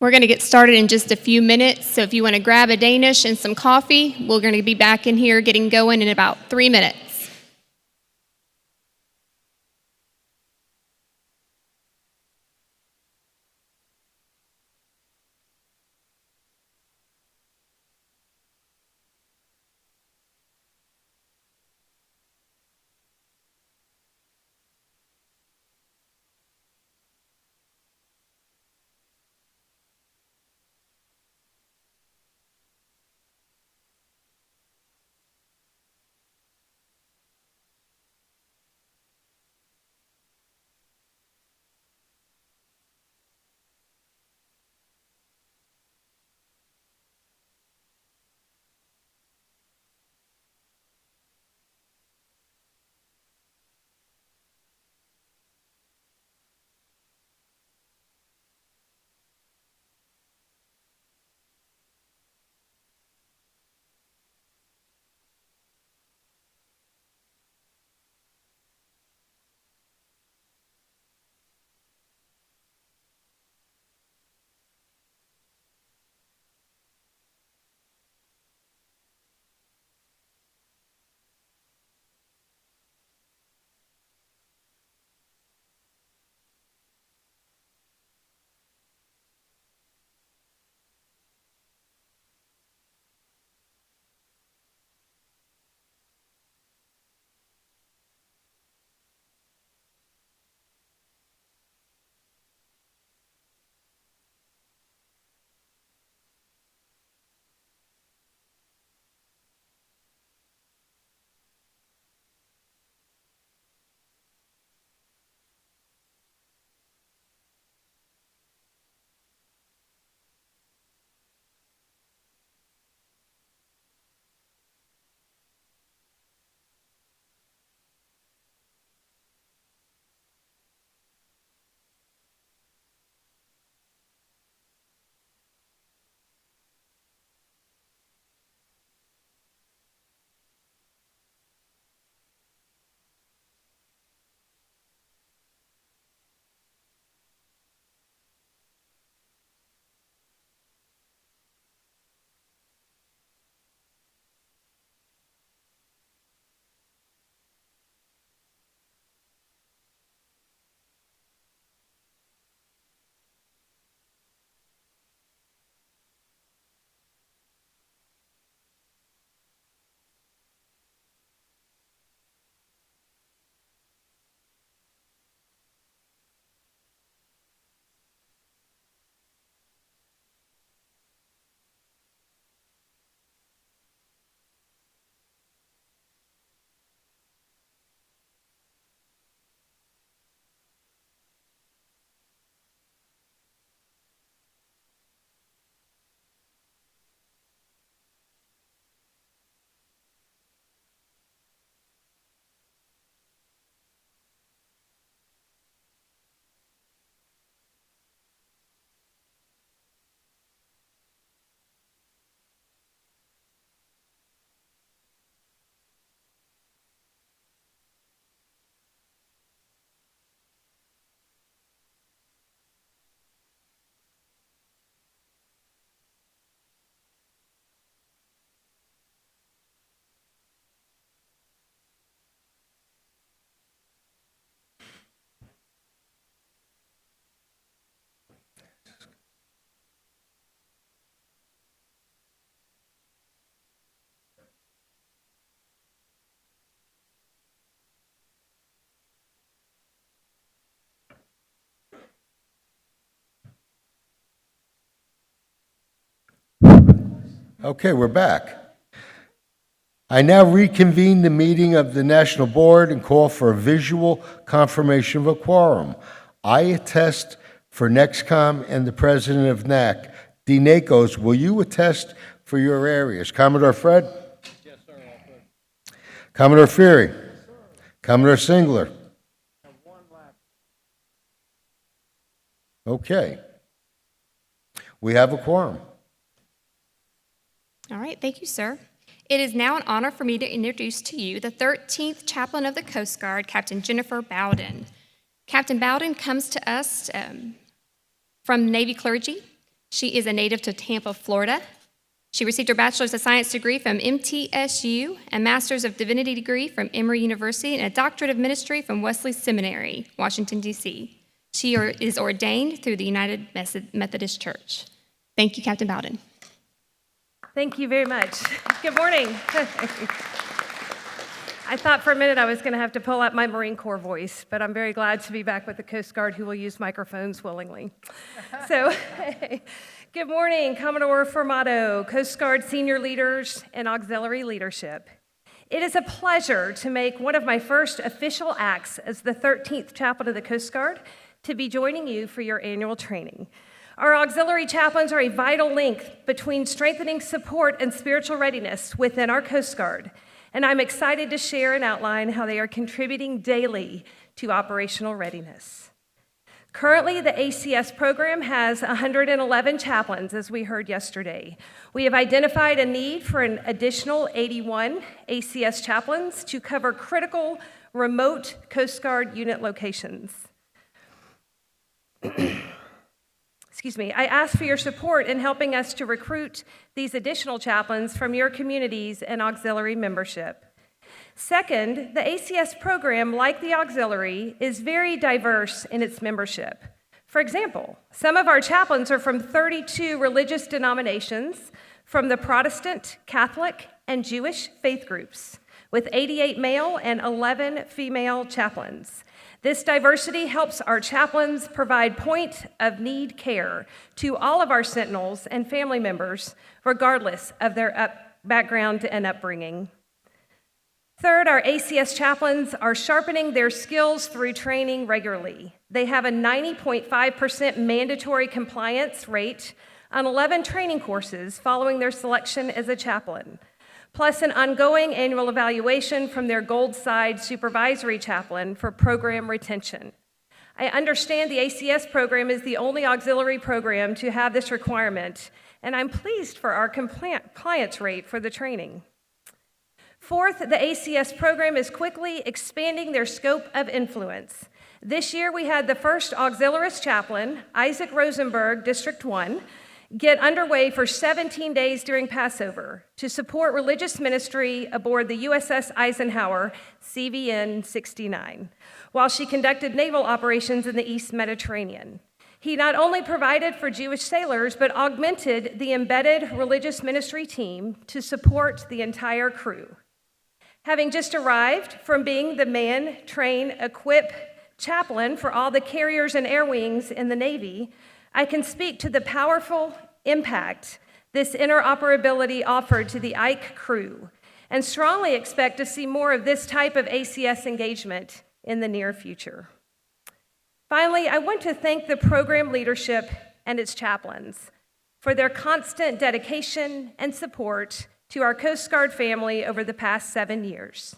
We're going to get started in just a few minutes, so if you want to grab a Danish and some coffee, we're going to be back in here getting going in about 3 minutes. Okay, we're back. I now reconvene the meeting of the National Board and call for a visual confirmation of a quorum. I attest for NEXCOM and the president of NAC. DNACOs, will you attest for your areas? Commodore Fred? Yes, sir. Commodore Fury? Commodore Singler? Okay. We have a quorum. All right, thank you, sir. It is now an honor for me to introduce to you the 13th Chaplain of the Coast Guard, Captain Jennifer Bowden. Captain Bowden comes to us from Navy clergy. She is a native to Tampa, Florida. She received her Bachelor's of Science degree from MTSU, a Master's of Divinity degree from Emory University, and a Doctorate of Ministry from Wesley Seminary, Washington, D.C. She is ordained through the United Methodist Church. Thank you, Captain Bowden. Thank you very much. Good morning. I thought for a minute I was going to have to pull out my Marine Corps voice, but I'm very glad to be back with the Coast Guard, who will use microphones willingly. So, good morning, Commodore Formato, Coast Guard senior leaders, and auxiliary leadership. It is a pleasure to make one of my first official acts as the 13th Chaplain of the Coast Guard to be joining you for your annual training. Our auxiliary chaplains are a vital link between strengthening support and spiritual readiness within our Coast Guard, and I'm excited to share and outline how they are contributing daily to operational readiness. Currently, the ACS program has 111 chaplains, as we heard yesterday. We have identified a need for an additional 81 ACS chaplains to cover critical remote Coast Guard unit locations. Excuse me, I ask for your support in helping us to recruit these additional chaplains from your communities and auxiliary membership. Second, the ACS program, like the auxiliary, is very diverse in its membership. For example, some of our chaplains are from 32 religious denominations from the Protestant, Catholic, and Jewish faith groups, with 88 male and 11 female chaplains. This diversity helps our chaplains provide point-of-need care to all of our sentinels and family members, regardless of their background and upbringing. Third, our ACS chaplains are sharpening their skills through training regularly. They have a 90.5% mandatory compliance rate on 11 training courses following their selection as a chaplain, plus an ongoing annual evaluation from their Gold Side supervisory chaplain for program retention. I understand the ACS program is the only auxiliary program to have this requirement, and I'm pleased for our compliance rate for the training. Fourth, the ACS program is quickly expanding their scope of influence. This year, we had the first auxiliarist chaplain, Isaac Rosenberg, District 1, get underway for 17 days during Passover to support religious ministry aboard the USS Eisenhower CVN 69, while she conducted naval operations in the East Mediterranean. He not only provided for Jewish sailors, but augmented the embedded religious ministry team to support the entire crew. Having just arrived from being the man, train, equip chaplain for all the carriers and air wings in the Navy, I can speak to the powerful impact this interoperability offered to the Ike crew, and strongly expect to see more of this type of ACS engagement in the near future. Finally, I want to thank the program leadership and its chaplains for their constant dedication and support to our Coast Guard family over the past 7 years.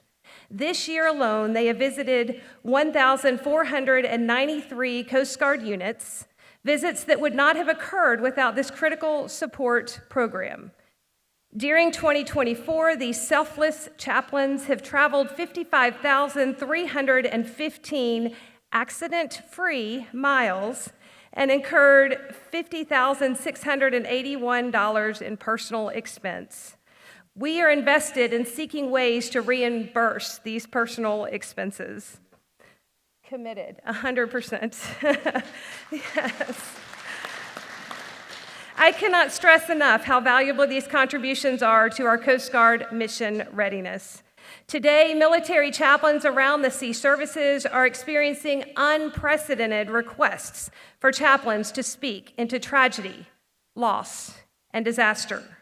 This year alone, they have visited 1,493 Coast Guard units, visits that would not have occurred without this critical support program. During 2024, these selfless chaplains have traveled 55,315 accident-free miles and incurred $50,681 in personal expense. We are invested in seeking ways to reimburse these personal expenses. Committed, 100%. Yes. I cannot stress enough how valuable these contributions are to our Coast Guard mission readiness. Today, military chaplains around the sea services are experiencing unprecedented requests for chaplains to speak into tragedy, loss, and disaster.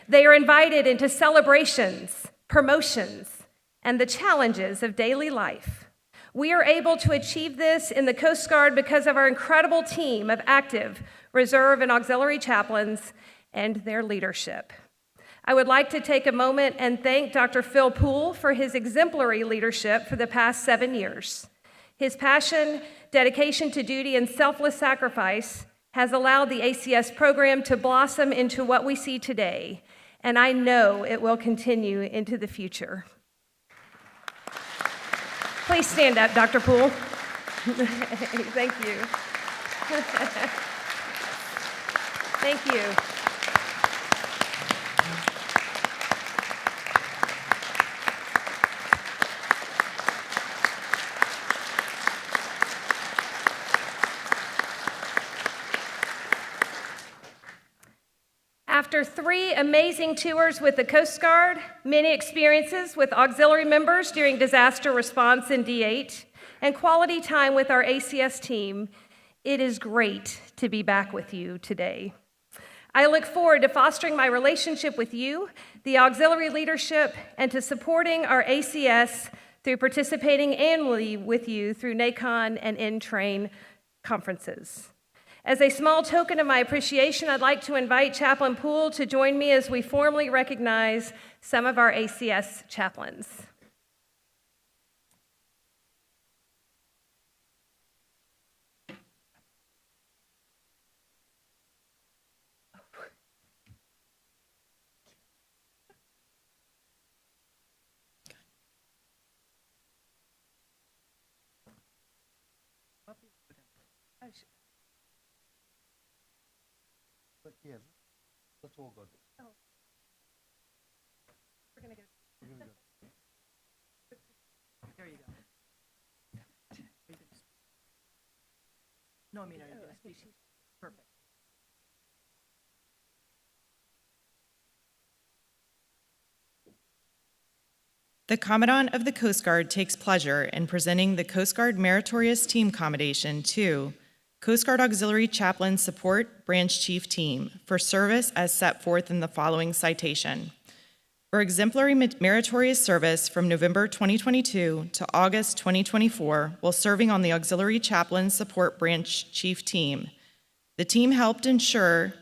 They are invited into celebrations, promotions, and the challenges of daily life. We are able to achieve this in the Coast Guard because of our incredible team of active, reserve, and auxiliary chaplains and their leadership. I would like to take a moment and thank Dr. Phil Poole for his exemplary leadership for the past 7 years. His passion, dedication to duty, and selfless sacrifice has allowed the ACS program to blossom into what we see today, and I know it will continue into the future. Please stand up, Dr. Poole. Thank you. Thank you. After 3 amazing tours with the Coast Guard, many experiences with auxiliary members during disaster response in D8, and quality time with our ACS team, it is great to be back with you today. I look forward to fostering my relationship with you, the auxiliary leadership, and to supporting our ACS through participating annually with you through NACON and N-Train conferences. As a small token of my appreciation, I'd like to invite Chaplain Poole to join me as we formally recognize some of our ACS chaplains. Yeah, let's all go. We're gonna go. There you go. No, I mean, are you going to speak? Perfect. The Commandant of the Coast Guard takes pleasure in presenting the Coast Guard Meritorious Team Commendation to Coast Guard Auxiliary Chaplain Support Branch Chief Team for service as set forth in the following citation. For exemplary meritorious service from November 2022 to August 2024 while serving on the Auxiliary Chaplain Support Branch Chief Team, the team helped ensure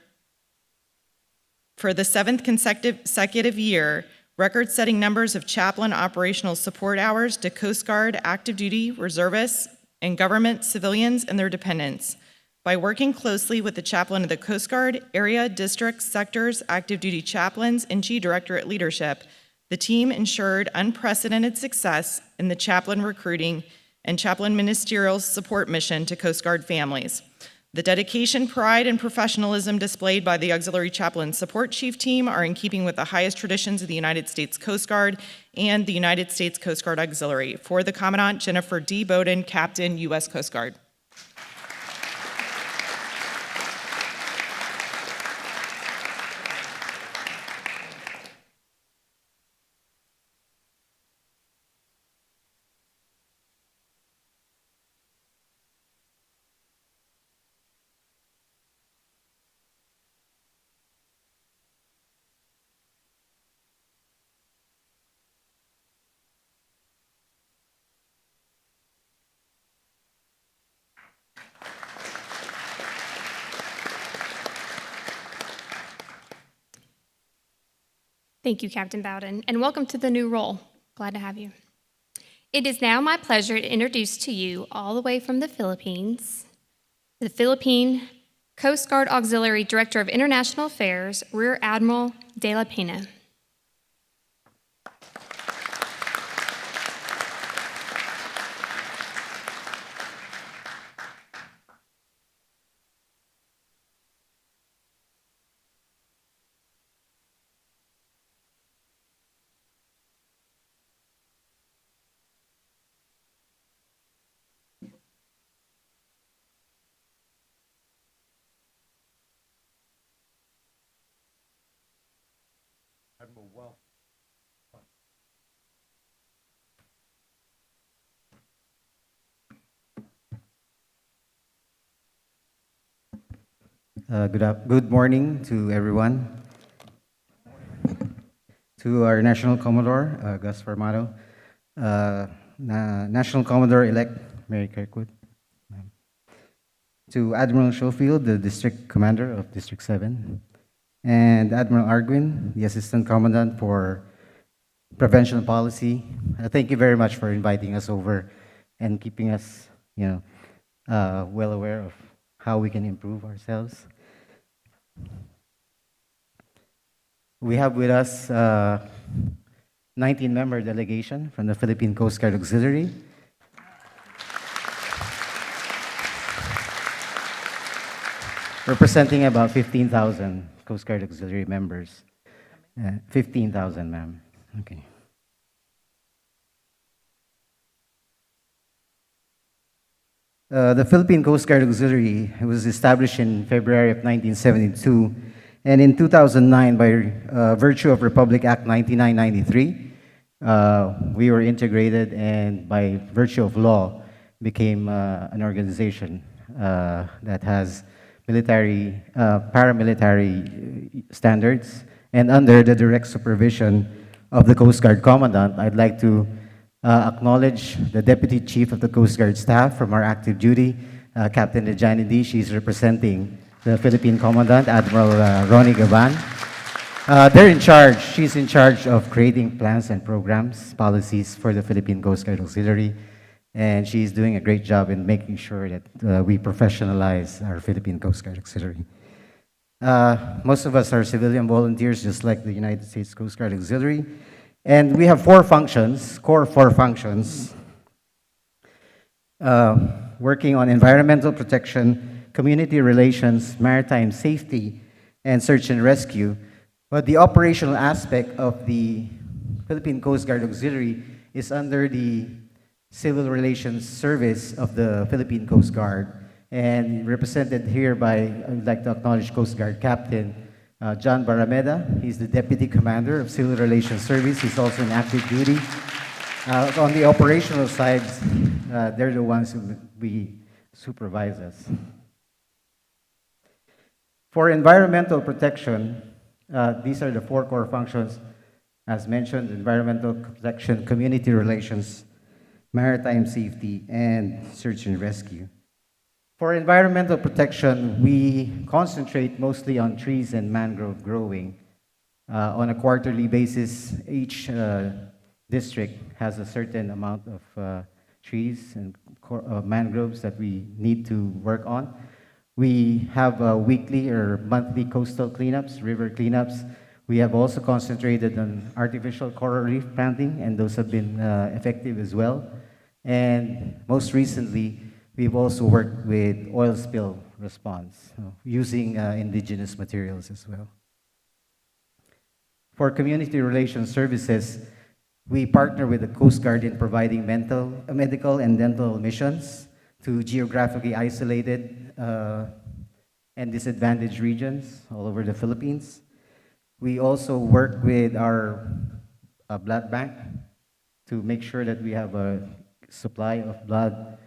for the 7th consecutive year record-setting numbers of chaplain operational support hours to Coast Guard active duty reservists and government civilians and their dependents. By working closely with the chaplain of the Coast Guard, area, districts, sectors, active duty chaplains, and G Directorate leadership, the team ensured unprecedented success in the chaplain recruiting and chaplain ministerial support mission to Coast Guard families. The dedication, pride, and professionalism displayed by the Auxiliary Chaplain Support Chief Team are in keeping with the highest traditions of the United States Coast Guard and the United States Coast Guard Auxiliary. For the Commandant, Jennifer D. Bowden, Captain, U.S. Coast Guard. Thank you, Captain Bowden, and welcome to the new role. Glad to have you. It is now my pleasure to introduce to you, all the way from the Philippines, the Philippine Coast Guard Auxiliary Director of International Affairs, Rear Admiral De La Pena. Admiral, welcome. Good morning to everyone. To our National Commodore, Gus Farmato, National Commodore-elect Mary Kirkwood, to Admiral Schofield, the District Commander of District 7, and Admiral Arguin, the Assistant Commandant for Prevention Policy. Thank you very much for inviting us over and keeping us, well aware of how we can improve ourselves. We have with us 19-member delegation from the Philippine Coast Guard Auxiliary. representing about 15,000 Coast Guard Auxiliary members. 15,000, ma'am. Okay. The Philippine Coast Guard Auxiliary was established in February of 1972, and in 2009, by virtue of Republic Act 9993, we were integrated, and by virtue of law, became an organization that has military, paramilitary standards, and under the direct supervision of the Coast Guard Commandant. I'd like to acknowledge the Deputy Chief of the Coast Guard Staff from our active duty, Captain Lejani D. She's representing the Philippine Commandant, Admiral Ronnie Gavan. They're in charge, she's in charge of creating plans and programs, policies for the Philippine Coast Guard Auxiliary, and she's doing a great job in making sure that we professionalize our Philippine Coast Guard Auxiliary. Most of us are civilian volunteers, just like the United States Coast Guard Auxiliary. And we have core four functions, working on environmental protection, community relations, maritime safety, and search and rescue. But the operational aspect of the Philippine Coast Guard Auxiliary is under the Civil Relations Service of the Philippine Coast Guard, and represented here by, I would like to acknowledge Coast Guard Captain John Barameda. He's the Deputy Commander of Civil Relations Service. He's also in active duty. On the operational side, they're the ones who we supervise us. For environmental protection, these are the four core functions, as mentioned: environmental protection, community relations, maritime safety, and search and rescue. For environmental protection, we concentrate mostly on trees and mangrove growing. On a quarterly basis, each district has a certain amount of trees and mangroves that we need to work on. We have weekly or monthly coastal cleanups, river cleanups. We have also concentrated on artificial coral reef planting, and those have been effective as well. And most recently, we've also worked with oil spill response, using indigenous materials as well. For community relations services, we partner with the Coast Guard in providing medical and dental missions to geographically isolated and disadvantaged regions all over the Philippines. We also work with our blood bank to make sure that we have a supply of blood.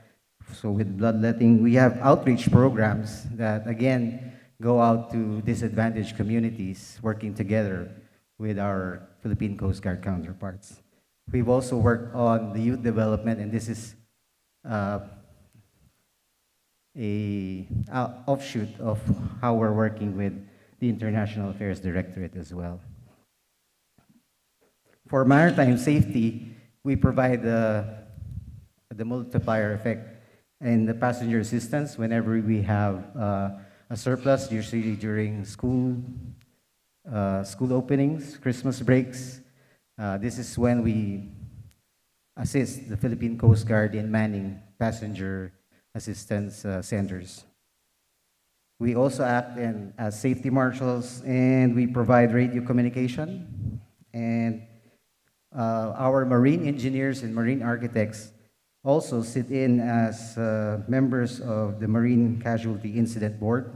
So with bloodletting, we have outreach programs that, again, go out to disadvantaged communities, working together with our Philippine Coast Guard counterparts. We've also worked on the youth development, and this is a offshoot of how we're working with the International Affairs Directorate as well. For maritime safety, we provide the multiplier effect in the passenger assistance whenever we have a surplus, usually during school openings, Christmas breaks. This is when we assist the Philippine Coast Guard in manning passenger assistance centers. We also act as safety marshals, and we provide radio communication. And our marine engineers and marine architects also sit in as members of the Marine Casualty Incident Board,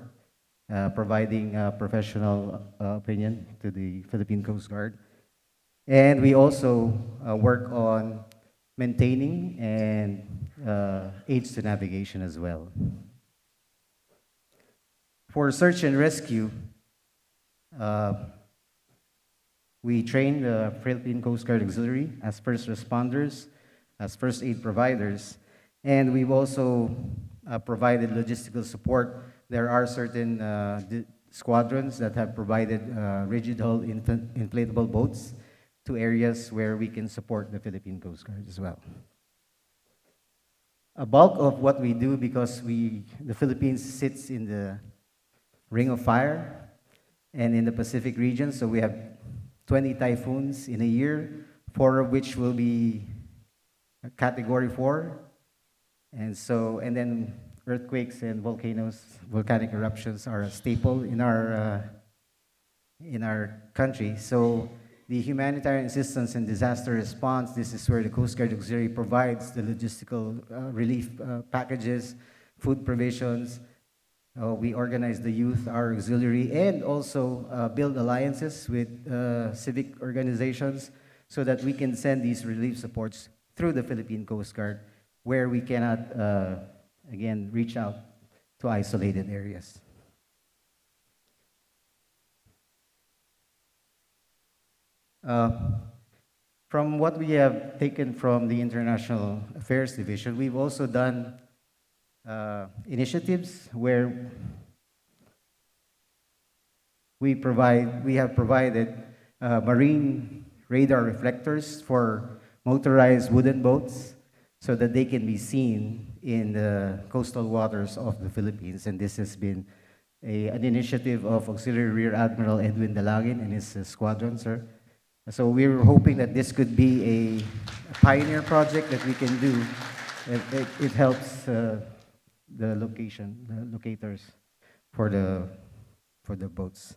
providing professional opinion to the Philippine Coast Guard. And we also work on maintaining and aids to navigation as well. For search and rescue, we train the Philippine Coast Guard Auxiliary as first responders, as first aid providers, and we've also provided logistical support. There are certain squadrons that have provided rigid hull inflatable boats to areas where we can support the Philippine Coast Guard as well. A bulk of what we do, because the Philippines sits in the Ring of Fire and in the Pacific region, so we have 20 typhoons in a year, 4 of which will be Category 4. And then earthquakes and volcanic eruptions are a staple in our country. So the humanitarian assistance and disaster response, this is where the Coast Guard Auxiliary provides the logistical relief packages, food provisions. We organize the youth, our auxiliary, and also build alliances with civic organizations so that we can send these relief supports through the Philippine Coast Guard where we cannot, again, reach out to isolated areas. From what we have taken from the International Affairs Division, we've also done initiatives where we have provided marine radar reflectors for motorized wooden boats so that they can be seen in the coastal waters of the Philippines. And this has been an initiative of Auxiliary Rear Admiral Edwin Dalagin and his squadron, sir. So we're hoping that this could be a pioneer project that we can do. It helps the locators for the boats.